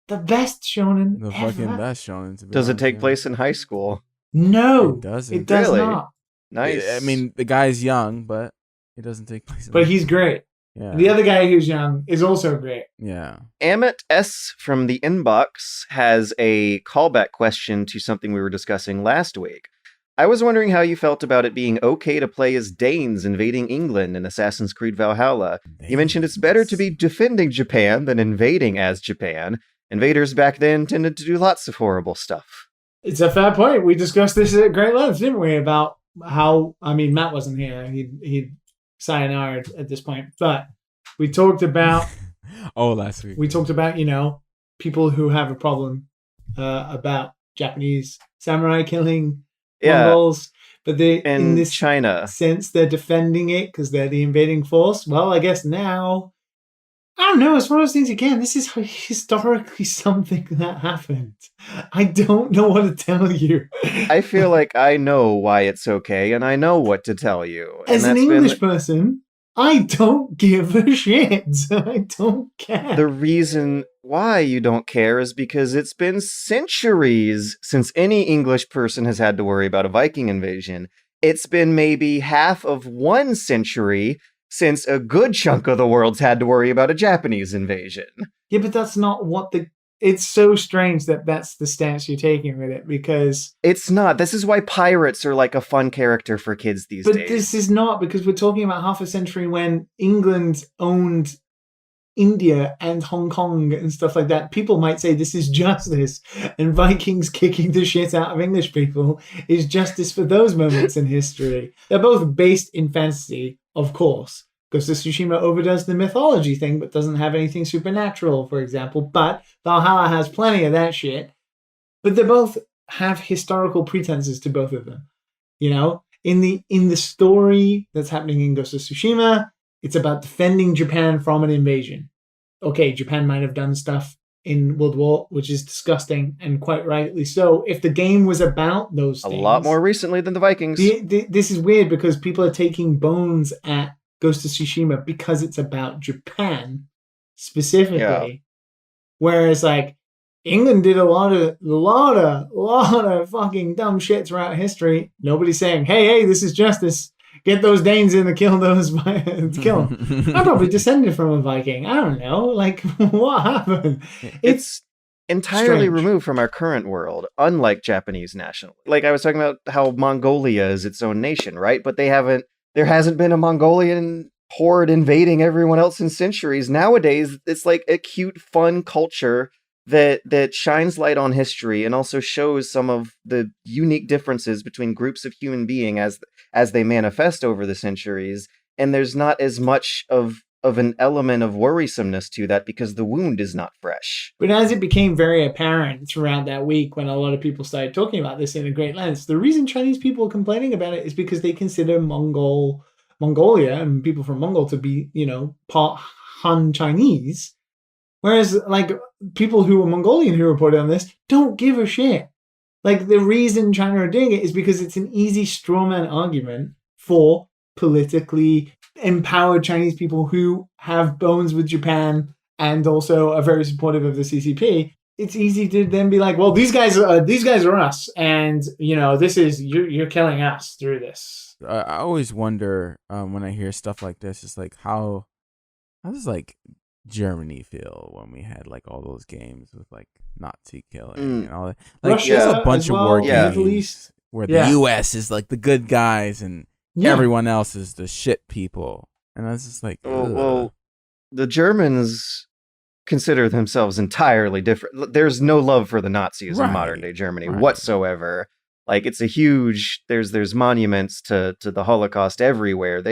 The best shonen the ever. fucking best shonen. To be Does it honest, take yeah. place in high school? No. It doesn't. It does Really? not. Nice. I mean, the guy's young, but it doesn't take place. in But high he's school. great. Yeah. The other guy who's young is also great. Yeah. Amit S from the inbox has a callback question to something we were discussing last week. I was wondering how you felt about it being okay to play as Danes invading England in Assassin's Creed Valhalla. You mentioned it's better to be defending Japan than invading as Japan. Invaders back then tended to do lots of horrible stuff. It's a fair point. We discussed this at great length, didn't we? About how, I mean, Matt wasn't here. He'd sayonara at this point. But we talked about, last week. people who have a problem about Japanese samurai killing Yeah. Mongols. But in in this China. sense, they're defending it because they're the invading force. Well, I guess now, I don't know. It's one of those things, again, this is historically something that happened. I don't know what to tell you. I feel like I know why it's okay, and I know what to tell you. And As an English person, I don't give a shit. I don't care. The reason why you don't care is because it's been centuries since any English person has had to worry about a Viking invasion. It's been maybe half of 1 century since a good chunk of the world's had to worry about a Japanese invasion. Yeah, but that's not what it's so strange that that's the stance you're taking with it, because It's not. This is why pirates are like a fun character for kids these days. But this is not, because we're talking about half a century when England owned India and Hong Kong and stuff like that. People might say this is justice, and Vikings kicking the shit out of English people is justice for those moments in history. They're both based in fantasy, of course. Ghost of Tsushima overdoes the mythology thing, but doesn't have anything supernatural, for example. But Valhalla has plenty of that shit. But they both have historical pretenses to both of them. You know, in the story that's happening in Ghost of Tsushima, it's about defending Japan from an invasion. Okay, Japan might have done stuff in World War, which is disgusting, and quite rightly so. If the game was about those things... A lot more recently than the Vikings. This is weird, because people are taking bones at Ghost of Tsushima because it's about Japan specifically. Yeah. Whereas, like, England did a lot of fucking dumb shit throughout history. Nobody's saying, hey, this is justice. Get those Danes in to kill those, kill them. I'm probably descended from a Viking. I don't know. Like, what happened? It's entirely strange. Removed from our current world, unlike Japanese nationalism. Like I was talking about how Mongolia is its own nation, right? But there hasn't been a Mongolian horde invading everyone else in centuries. Nowadays, it's like a cute, fun culture that shines light on history and also shows some of the unique differences between groups of human beings as they manifest over the centuries. And there's not as much of an element of worrisomeness to that because the wound is not fresh. But as it became very apparent throughout that week when a lot of people started talking about this in a great length, the reason Chinese people are complaining about it is because they consider Mongolia and people from Mongol to be, part Han Chinese. Whereas, like, people who are Mongolian who reported on this don't give a shit. Like, the reason China are doing it is because it's an easy strawman argument for politically empowered Chinese people who have bones with Japan and also are very supportive of the CCP. It's easy to then be like, well, these guys are us, and this is you're killing us through this. I always wonder when I hear stuff like this, it's like how does like Germany feel when we had like all those games with like Nazi killing and all that? Like, Russia, there's a bunch of war games where the U.S. is like the good guys and everyone else is the shit people, and that's just like, well, the Germans consider themselves entirely different. There's no love for the Nazis in modern day Germany whatsoever. Like, it's a huge. There's monuments to the Holocaust everywhere.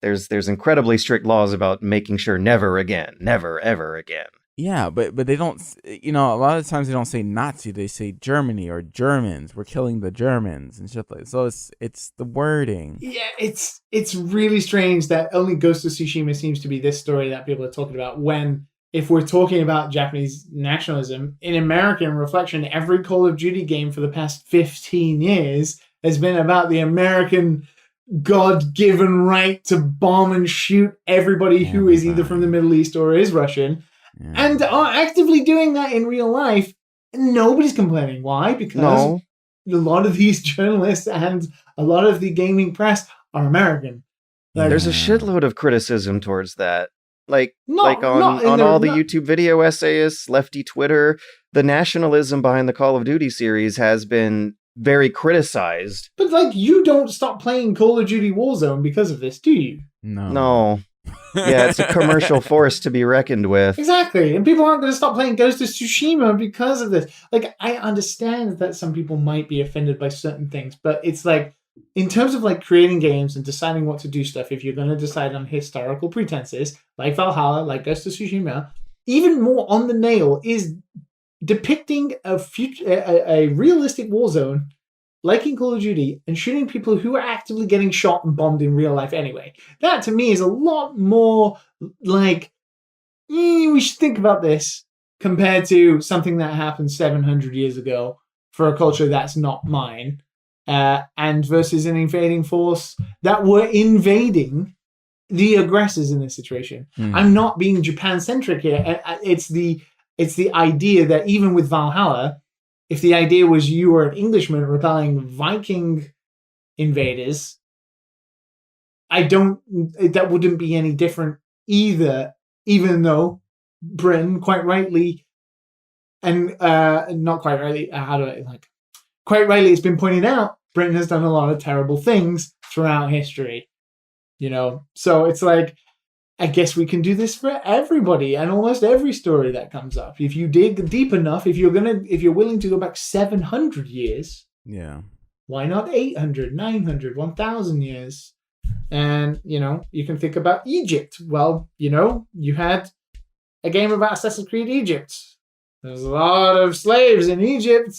There's incredibly strict laws about making sure never ever again. Yeah, but they don't. A lot of times they don't say Nazi. They say Germany or Germans. We're killing the Germans and shit like. So it's the wording. Yeah, it's really strange that only Ghost of Tsushima seems to be this story that people are talking about. When if we're talking about Japanese nationalism in American reflection, every Call of Duty game for the past 15 years has been about the American God-given right to bomb and shoot everybody who is either from the Middle East or is Russian, and are actively doing that in real life. Nobody's complaining. Why? Because a lot of these journalists and a lot of the gaming press are American. Like, there's a shitload of criticism towards that. On all the YouTube video essayists, lefty Twitter, the nationalism behind the Call of Duty series has been very criticized. But like, you don't stop playing Call of Duty Warzone because of this, do you? No. Yeah, it's a commercial force to be reckoned with. Exactly. And people aren't going to stop playing Ghost of Tsushima because of this. Like, I understand that some people might be offended by certain things, but it's like, in terms of like creating games and deciding what to do stuff, if you're going to decide on historical pretenses, like Valhalla, like Ghost of Tsushima, even more on the nail is depicting a realistic war zone like in Call of Duty, and shooting people who are actively getting shot and bombed in real life anyway. That, to me, is a lot more like, we should think about this compared to something that happened 700 years ago for a culture that's not mine, and versus an invading force that were invading the aggressors in this situation. I'm not being Japan-centric here. It's the idea that even with Valhalla, if the idea was you were an Englishman repelling Viking invaders, that wouldn't be any different either, even though Britain, quite rightly, and not quite rightly, quite rightly, it's been pointed out, Britain has done a lot of terrible things throughout history. So it's like, I guess we can do this for everybody and almost every story that comes up. If you dig deep enough, if you're willing to go back 700 years, why not 800, 900, 1,000 years? And, you can think about Egypt. Well, you had a game about Assassin's Creed Egypt. There's a lot of slaves in Egypt.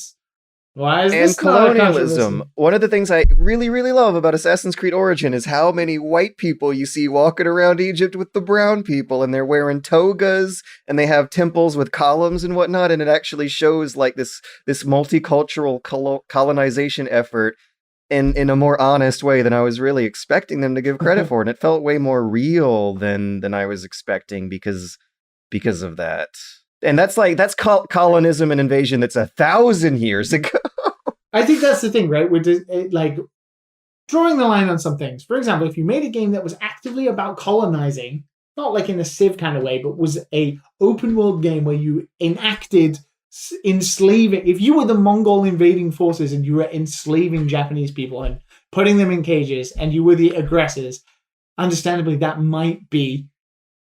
Why is this colonialism? One of the things I really, really love about Assassin's Creed Origin is how many white people you see walking around Egypt with the brown people, and they're wearing togas, and they have temples with columns and whatnot, and it actually shows like this multicultural colonization effort in a more honest way than I was really expecting them to give credit for, and it felt way more real than I was expecting because of that. And that's colonism and invasion that's 1,000 years ago. I think that's the thing, right? We're like drawing the line on some things. For example, if you made a game that was actively about colonizing, not like in a Civ kind of way, but was a open world game where you enacted enslaving. If you were the Mongol invading forces and you were enslaving Japanese people and putting them in cages, and you were the aggressors, understandably, that might be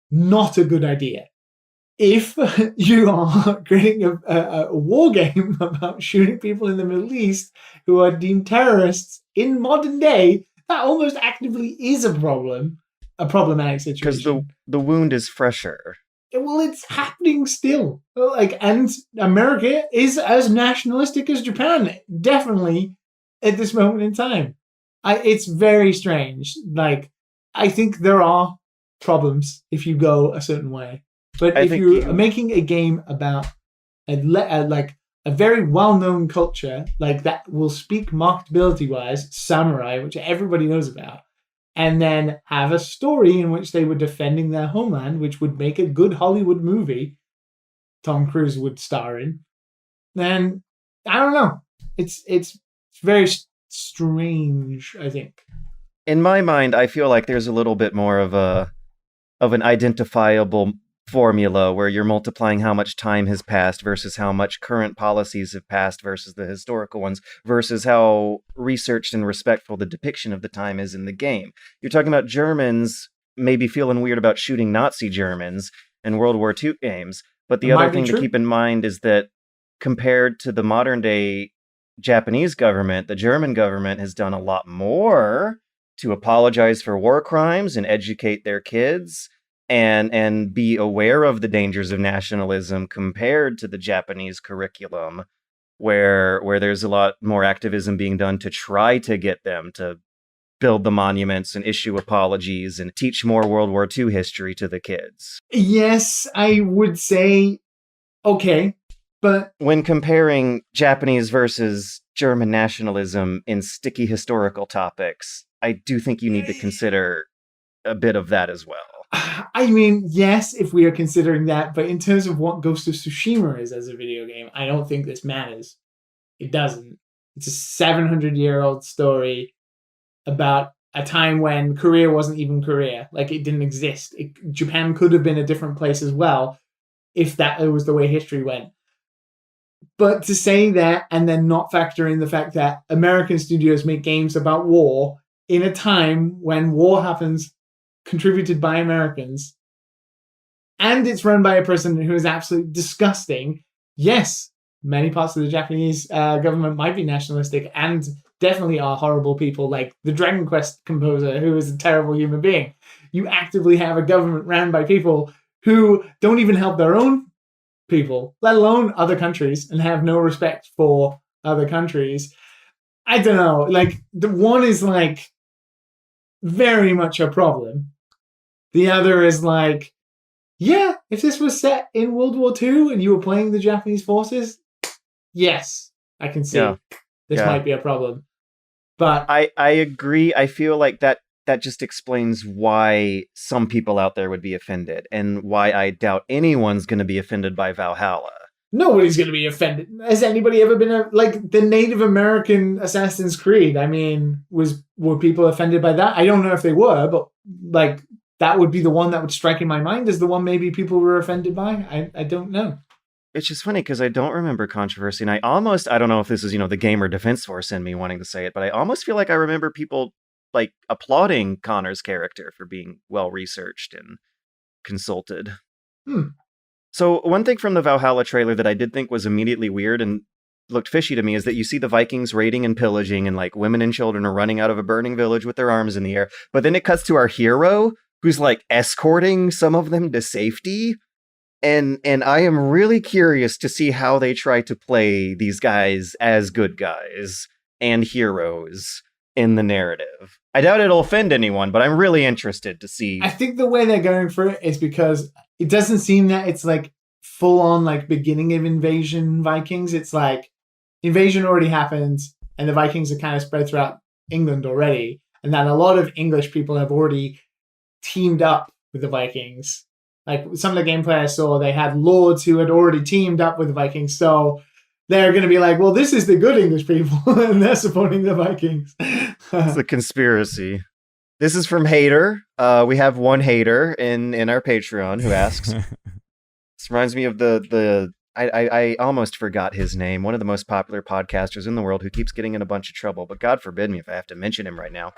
not a good idea. If you are creating a war game about shooting people in the Middle East who are deemed terrorists in modern day, that almost actively is a problematic situation. Because the wound is fresher. Well, it's happening still. And America is as nationalistic as Japan, definitely at this moment in time. It's very strange. I think there are problems if you go a certain way. But if you're making a game about a very well-known culture, like that will speak marketability-wise, samurai, which everybody knows about, and then have a story in which they were defending their homeland, which would make a good Hollywood movie Tom Cruise would star in, then I don't know. It's very strange, I think. In my mind, I feel like there's a little bit more of an identifiable formula where you're multiplying how much time has passed versus how much current policies have passed versus the historical ones versus how researched and respectful the depiction of the time is in the game. You're talking about Germans maybe feeling weird about shooting Nazi Germans in World War II games, but the other thing to keep in mind is that compared to the modern day Japanese government, the German government has done a lot more to apologize for war crimes and educate their kids and be aware of the dangers of nationalism compared to the Japanese curriculum, where there's a lot more activism being done to try to get them to build the monuments and issue apologies and teach more World War II history to the kids. Yes, I would say okay, but when comparing Japanese versus German nationalism in sticky historical topics, I do think you need to consider a bit of that as well. I mean, yes, if we are considering that, but in terms of what Ghost of Tsushima is as a video game, I don't think this matters. It doesn't. It's a 700-year-old story about a time when Korea wasn't even Korea. Like, it didn't exist. Japan could have been a different place as well if that was the way history went. But to say that and then not factor in the fact that American studios make games about war in a time when war happens contributed by Americans, and it's run by a person who is absolutely disgusting. Yes, many parts of the Japanese government might be nationalistic and definitely are horrible people, like the Dragon Quest composer, who is a terrible human being. You actively have a government ran by people who don't even help their own people, let alone other countries, and have no respect for other countries. I don't know. Like, the one is like very much a problem. The other is like, yeah, if this was set in World War II and you were playing the Japanese forces, yes, I can see this might be a problem. But I agree. I feel like that just explains why some people out there would be offended, and why I doubt anyone's going to be offended by Valhalla. Nobody's going to be offended. Has anybody ever been like the Native American Assassin's Creed? I mean, were people offended by that? I don't know if they were, but like that would be the one that would strike in my mind as the one maybe people were offended by. I don't know. It's just funny because I don't remember controversy, and I don't know if this is, the Gamer Defense Force in me wanting to say it, but I almost feel like I remember people like applauding Connor's character for being well researched and consulted. So one thing from the Valhalla trailer that I did think was immediately weird and looked fishy to me is that you see the Vikings raiding and pillaging, and like women and children are running out of a burning village with their arms in the air. But then it cuts to our hero who's like escorting some of them to safety. And I am really curious to see how they try to play these guys as good guys and heroes in the narrative. I doubt it'll offend anyone, but I'm really interested to see. I think the way they're going for it is because it doesn't seem that it's like full on like beginning of invasion Vikings. It's like invasion already happened and the Vikings are kind of spread throughout England already. And that a lot of English people have already teamed up with the Vikings. Like some of the gameplay I saw, they had lords who had already teamed up with the Vikings. So they're going to be like, well, this is the good English people and they're supporting the Vikings. It's a conspiracy. This is from Hater. We have one hater in our Patreon who asks. This reminds me of I almost forgot his name. One of the most popular podcasters in the world who keeps getting in a bunch of trouble. But God forbid me if I have to mention him right now.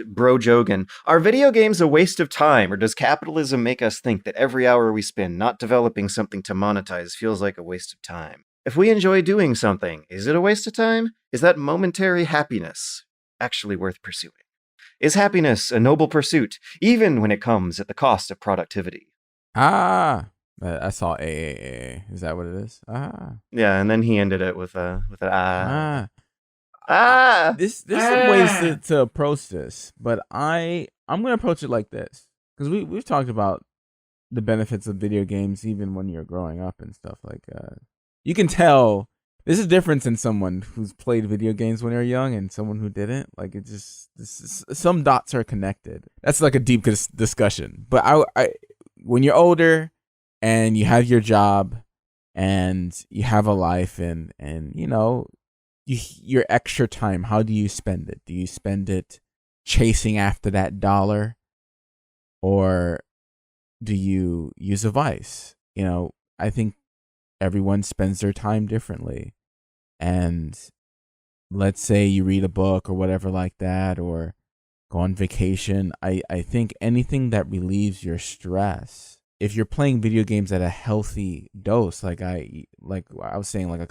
Bro Jogan. Are video games a waste of time, or does capitalism make us think that every hour we spend not developing something to monetize feels like a waste of time? If we enjoy doing something, is it a waste of time? Is that momentary happiness actually worth pursuing? Is happiness a noble pursuit, even when it comes at the cost of productivity? I saw AAA. Is that what it is? Yeah, and then he ended it with an There's some ways to approach this, but I'm gonna approach it like this, because we've talked about the benefits of video games even when you're growing up and stuff. Like you can tell there's a difference in someone who's played video games when they're young and someone who didn't. Like some dots are connected. That's like a deep discussion. But I when you're older and you have your job and you have a life and your extra time, how do you spend it? Do you spend it chasing after that dollar, or do you use a vice? I think everyone spends their time differently. And let's say you read a book or whatever like that, or go on vacation. I think anything that relieves your stress, if you're playing video games at a healthy dose, like I was saying like a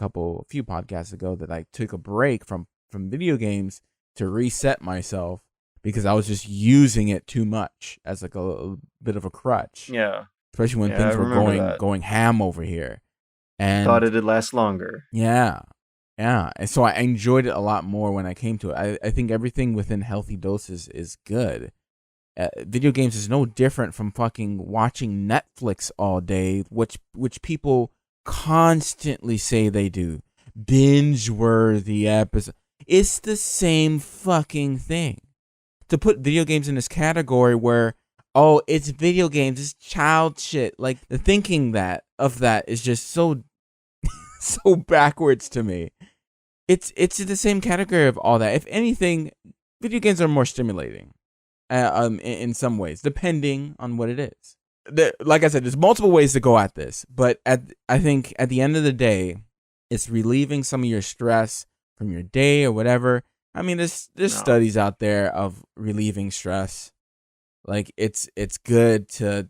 few podcasts ago, that I took a break from video games to reset myself because I was just using it too much as like a bit of a crutch. Yeah. Especially when things were going ham over here. And thought it'd last longer. Yeah. Yeah. And so I enjoyed it a lot more when I came to it. I think everything within healthy doses is good. Video games is no different from fucking watching Netflix all day, which people constantly say they do. Binge-worthy episode. It's the same fucking thing. To put video games in this category where, oh, it's video games, it's child shit. Like, the thinking of that is just so so backwards to me. It's in the same category of all that. If anything, video games are more stimulating. In some ways, depending on what it is. Like I said, there's multiple ways to go at this, but I think at the end of the day, it's relieving some of your stress from your day or whatever. I mean, there's studies out there of relieving stress. Like it's good to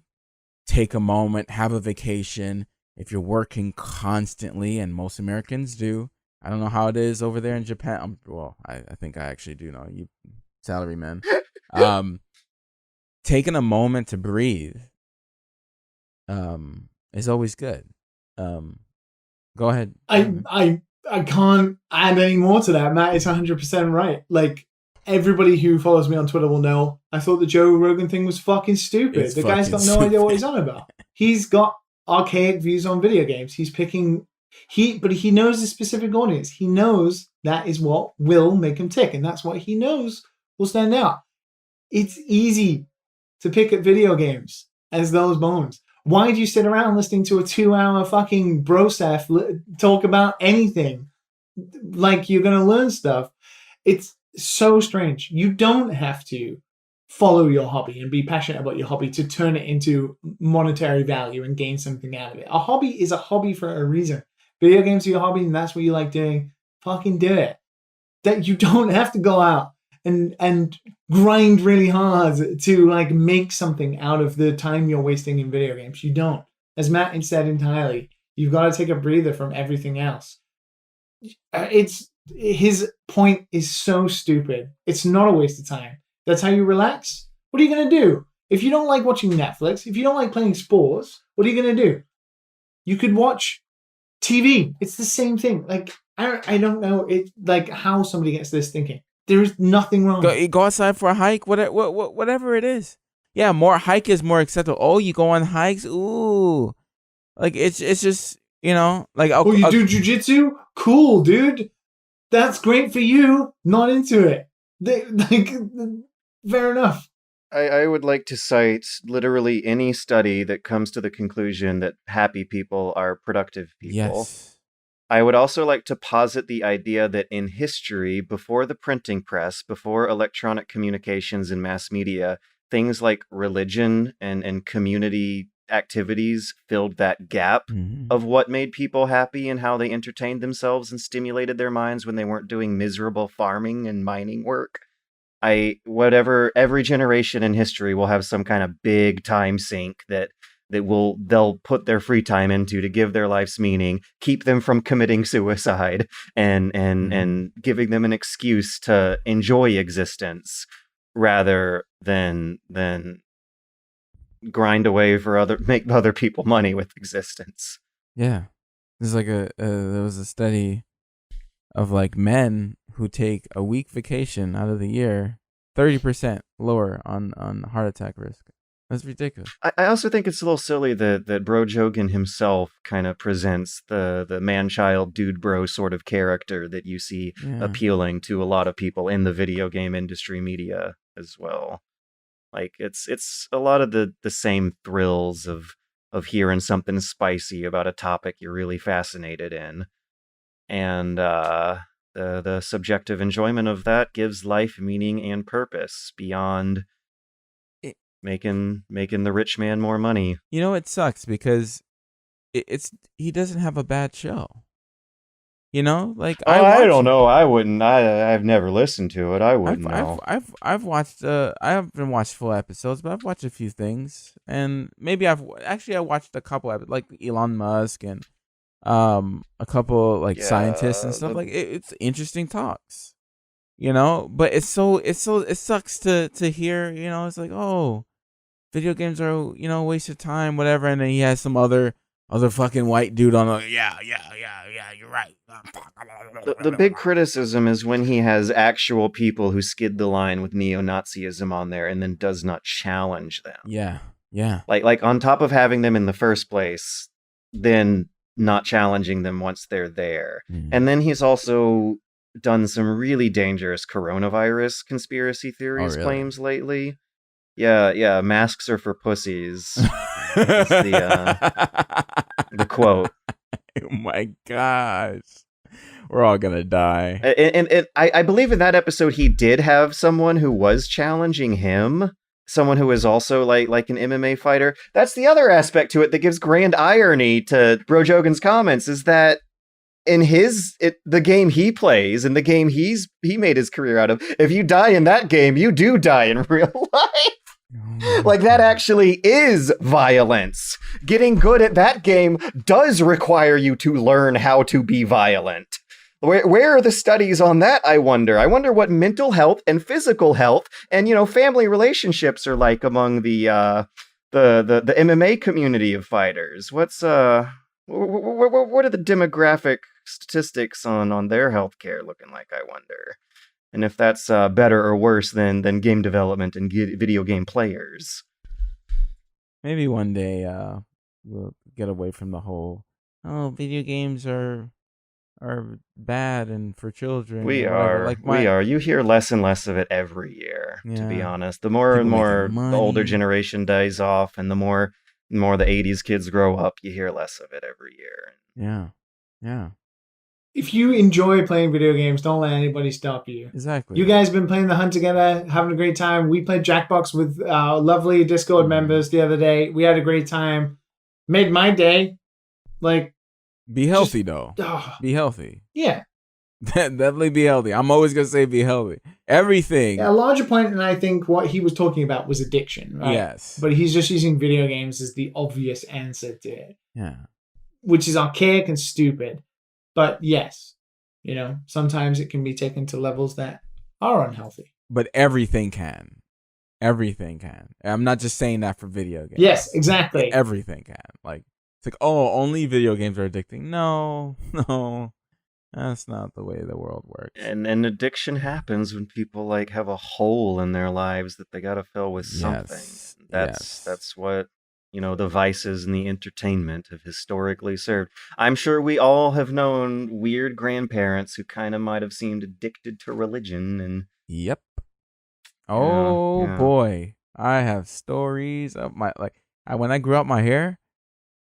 take a moment, have a vacation. If you're working constantly, and most Americans do, I don't know how it is over there in Japan. I think I actually do know, you salarymen. Taking a moment to breathe is always good. Go ahead. I I can't add any more to that. Matt is 100% right. Like, everybody who follows me on Twitter will know I thought the Joe Rogan thing was fucking stupid. The guy's got no idea what he's on about. He's got archaic views on video games. He's picking... But he knows the specific audience. He knows that is what will make him tick, and that's what he knows will stand out. It's easy to pick at video games as those bones. Why do you sit around listening to a 2-hour fucking brosef talk about anything? Like you're going to learn stuff. It's so strange. You don't have to follow your hobby and be passionate about your hobby to turn it into monetary value and gain something out of it. A hobby is a hobby for a reason. Video games are your hobby and that's what you like doing. Fucking do it. That you don't have to go out and grind really hard to like make something out of the time you're wasting in video games. You don't. As Matt said entirely, you've got to take a breather from everything else. His point is so stupid. It's not a waste of time. That's how you relax. What are you going to do? If you don't like watching Netflix, if you don't like playing sports, what are you going to do? You could watch TV. It's the same thing. Like, I don't know like how somebody gets this thinking. There is nothing wrong. Go outside for a hike, whatever it is. Yeah, hike is more acceptable. Oh, you go on hikes? Ooh. Like, it's just, like... Oh, you do jujitsu? Cool, dude. That's great for you. Not into it. Fair enough. I would like to cite literally any study that comes to the conclusion that happy people are productive people. Yes. I would also like to posit the idea that in history, before the printing press, before electronic communications and mass media, things like religion and community activities filled that gap of what made people happy and how they entertained themselves and stimulated their minds when they weren't doing miserable farming and mining work. Every generation in history will have some kind of big time sink that they'll put their free time into to give their lives meaning, keep them from committing suicide, and giving them an excuse to enjoy existence rather than grind away make other people money with existence. Yeah, there's like there was a study of like men who take a week vacation out of the year, 30% lower on heart attack risk. That's ridiculous. I also think it's a little silly that Bro Jogan himself kind of presents the man-child dude bro sort of character that you see appealing to a lot of people in the video game industry media as well. Like it's a lot of the same thrills of hearing something spicy about a topic you're really fascinated in. And the subjective enjoyment of that gives life meaning and purpose beyond making the rich man more money. It sucks because he doesn't have a bad show. Like I don't know. I wouldn't. I've never listened to it. I wouldn't know. I've watched. I haven't watched full episodes, but I've watched a few things, and maybe I watched a couple like Elon Musk and a couple like scientists and stuff. Like it's interesting talks, But it sucks to hear. It's like, oh, video games are a waste of time, whatever. And then he has some other fucking white dude on. Yeah, you're right. The big criticism is when he has actual people who skid the line with neo-Nazism on there and then does not challenge them. Yeah. Like on top of having them in the first place, then not challenging them once they're there. And then he's also done some really dangerous coronavirus conspiracy theories claims lately. Yeah, masks are for pussies. It's the quote. Oh my gosh. We're all gonna die. And I believe in that episode he did have someone who was challenging him. Someone who is also like an MMA fighter. That's the other aspect to it that gives grand irony to Bro Jogan's comments, is that in the game he plays and the game he made his career out of, if you die in that game, you do die in real life. Like, that actually is violence. Getting good at that game does require you to learn how to be violent. Where are the studies on that, I wonder? I wonder what mental health and physical health and, family relationships are like among the MMA community of fighters. What are the demographic statistics on their healthcare looking like, I wonder? And if that's better or worse than game development and video game players. Maybe one day we'll get away from the whole video games are bad and for children. We or whatever. are. We are. You hear less and less of it every year, to be Yeah. honest. The more and People more making the older money. generation dies off and the more the 80s kids grow up, you hear less of it every year. Yeah, If you enjoy playing video games, don't let anybody stop you. exactly. You guys have been playing The Hunt together, having a great time. We played Jackbox with lovely Discord members the other day. We had a great time. Made my day. Like, Be healthy though. oh, Be healthy. yeah. Definitely be healthy. I'm always gonna say be healthy. Everything. A larger point, and I think what he was talking about was addiction, right? Yes. But he's just using video games as the obvious answer to it, Yeah. which is archaic and stupid. But yes, sometimes it can be taken to levels that are unhealthy. But everything can. Everything can. I'm not just saying that for video games. Yes, exactly. Everything can. Like, it's like, oh, only video games are addicting. No. That's not the way the world works. And addiction happens when people like have a hole in their lives that they got to fill with something. Yes. That's what the vices and the entertainment have historically served. I'm sure we all have known weird grandparents who kind of might have seemed addicted to religion and Yep. Oh yeah. boy, I have stories of when I grew out my hair.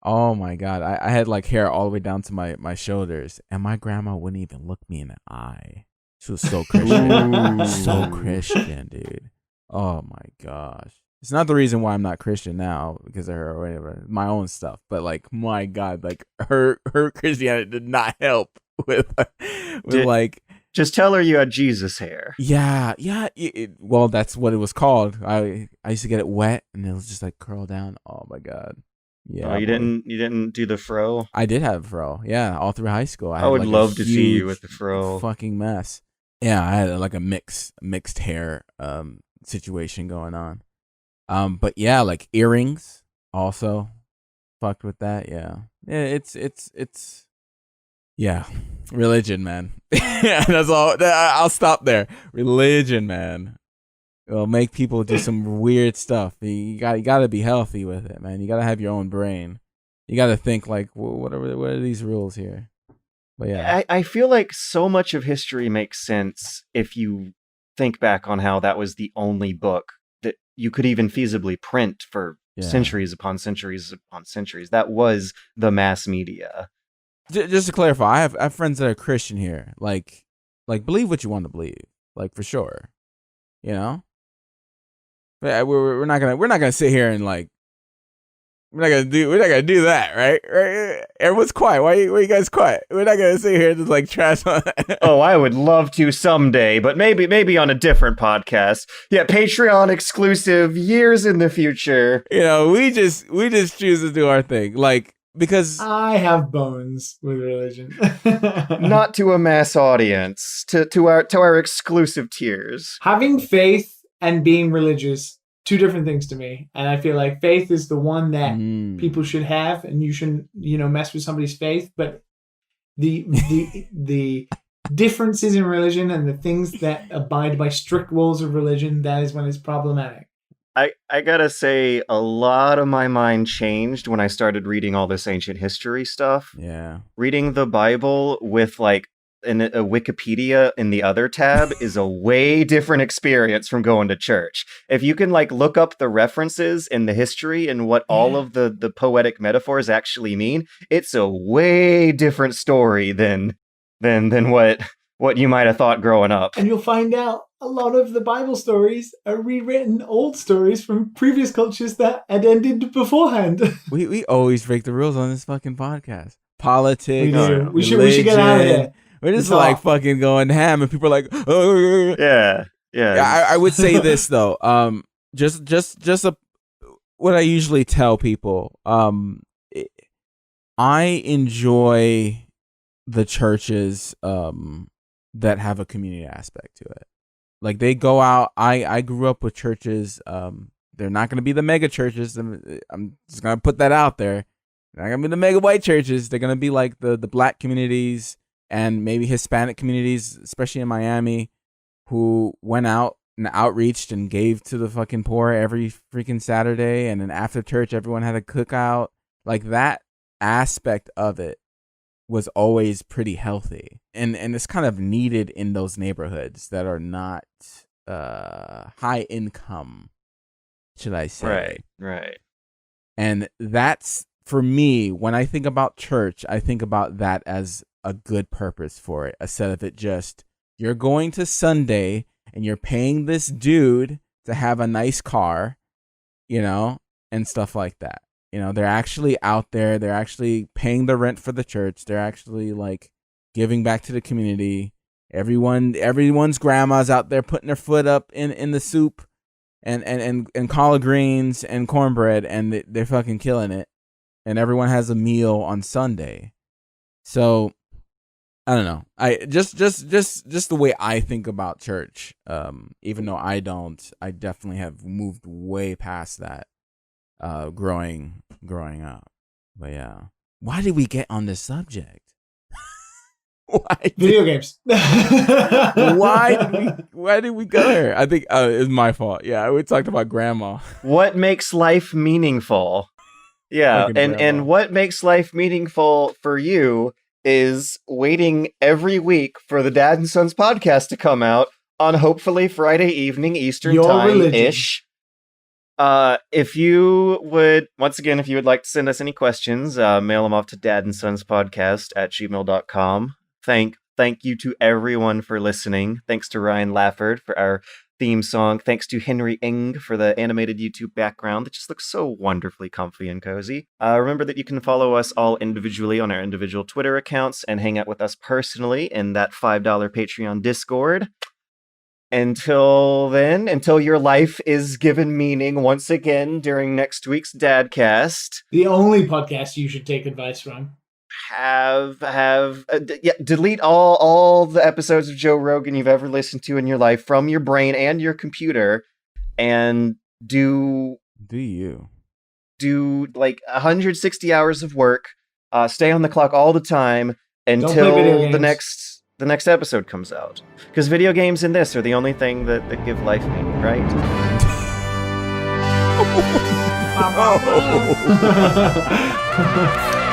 Oh my god, I had like hair all the way down to my shoulders, and my grandma wouldn't even look me in the eye. She was so Christian, so Christian, dude. Oh my gosh, it's not the reason why I'm not Christian now because of her or whatever, my own stuff. But like, my god, like her Christianity did not help with like. Just tell her you had Jesus hair. Yeah. Well, that's what it was called. I used to get it wet, and it was just like curl down. Oh my god. Yeah. Oh, you didn't do the fro? I did have a fro. Yeah, all through high school. I would had, like, love a to see you huge with the fro. Fucking mess. Yeah, I had like a mixed hair situation going on. But yeah, like earrings also fucked with that. Yeah. It's yeah, religion, man. That's all. I'll stop there. Religion, man. It'll make people do some weird stuff. You got to be healthy with it, man. You got to have your own brain. You got to think like, what are these rules here? But yeah, I feel like so much of history makes sense if you think back on how that was the only book that you could even feasibly print for centuries upon centuries upon centuries. That was the mass media. Just to clarify, I have friends that are Christian here. Like believe what you want to believe, like for sure, But we're not gonna sit here and like we're not gonna do that, right? Everyone's quiet. Why you guys quiet? We're not gonna sit here and just like trash on. Oh, I would love to someday, but maybe on a different podcast. Yeah, Patreon exclusive years in the future. We just choose to do our thing, like. Because I have bones with religion. Not to a mass audience, to our exclusive tiers. Having faith and being religious, two different things to me. And I feel like faith is the one that people should have, and you shouldn't, mess with somebody's faith. But the differences in religion and the things that abide by strict rules of religion, that is when it's problematic. I gotta say, a lot of my mind changed when I started reading all this ancient history stuff. Yeah. Reading the Bible with like a Wikipedia in the other tab is a way different experience from going to church. If you can like look up the references in the history and what all of the poetic metaphors actually mean, it's a way different story than what you might have thought growing up. And you'll find out a lot of the Bible stories are rewritten old stories from previous cultures that had ended beforehand. We always break the rules on this fucking podcast. Politics. We do. We should get out of here. We're just like fucking going ham, and people are like, oh. Yeah. I would say this though. What I usually tell people. I enjoy the churches that have a community aspect to it. Like they go out. I grew up with churches. They're not going to be the mega churches. I'm just going to put that out there. They're not gonna be the mega white churches. They're gonna be like the black communities and maybe Hispanic communities, especially in Miami, who went out and outreached and gave to the fucking poor every freaking Saturday. And then after church, everyone had a cookout. Like that aspect of it was always pretty healthy. And it's kind of needed in those neighborhoods that are not high income, should I say. Right. And that's, for me, when I think about church, I think about that as a good purpose for it. Instead of it just, you're going to Sunday and you're paying this dude to have a nice car, you know, and stuff like that. You know, they're actually out there. They're actually paying the rent for the church. They're actually like giving back to the community. Everyone's grandma's out there putting their foot up in the soup and collard greens and cornbread, and they're fucking killing it. And everyone has a meal on Sunday. So I don't know. I just the way I think about church. Even though I don't, I definitely have moved way past that. Growing up. But yeah, why did we get on this subject? Video games. Why did we go there? I think it's my fault. Yeah, we talked about grandma. What makes life meaningful? Yeah, and what makes life meaningful for you is waiting every week for the Dad and Sons podcast to come out on hopefully Friday evening Eastern time-ish. If you would like to send us any questions, mail them off to dadandsonspodcast@gmail.com. Thank you to everyone for listening. Thanks to Ryan Lafford for our theme song. Thanks to Henry Ing for the animated YouTube background that just looks so wonderfully comfy and cozy. Remember that you can follow us all individually on our individual Twitter accounts and hang out with us personally in that $5 Patreon Discord. Until then, until your life is given meaning once again during next week's Dadcast. The only podcast you should take advice from. Delete all the episodes of Joe Rogan you've ever listened to in your life from your brain and your computer, and do like 160 hours of work. Stay on the clock all the time until the next episode comes out. Because video games and this are the only thing that give life meaning, right? Oh.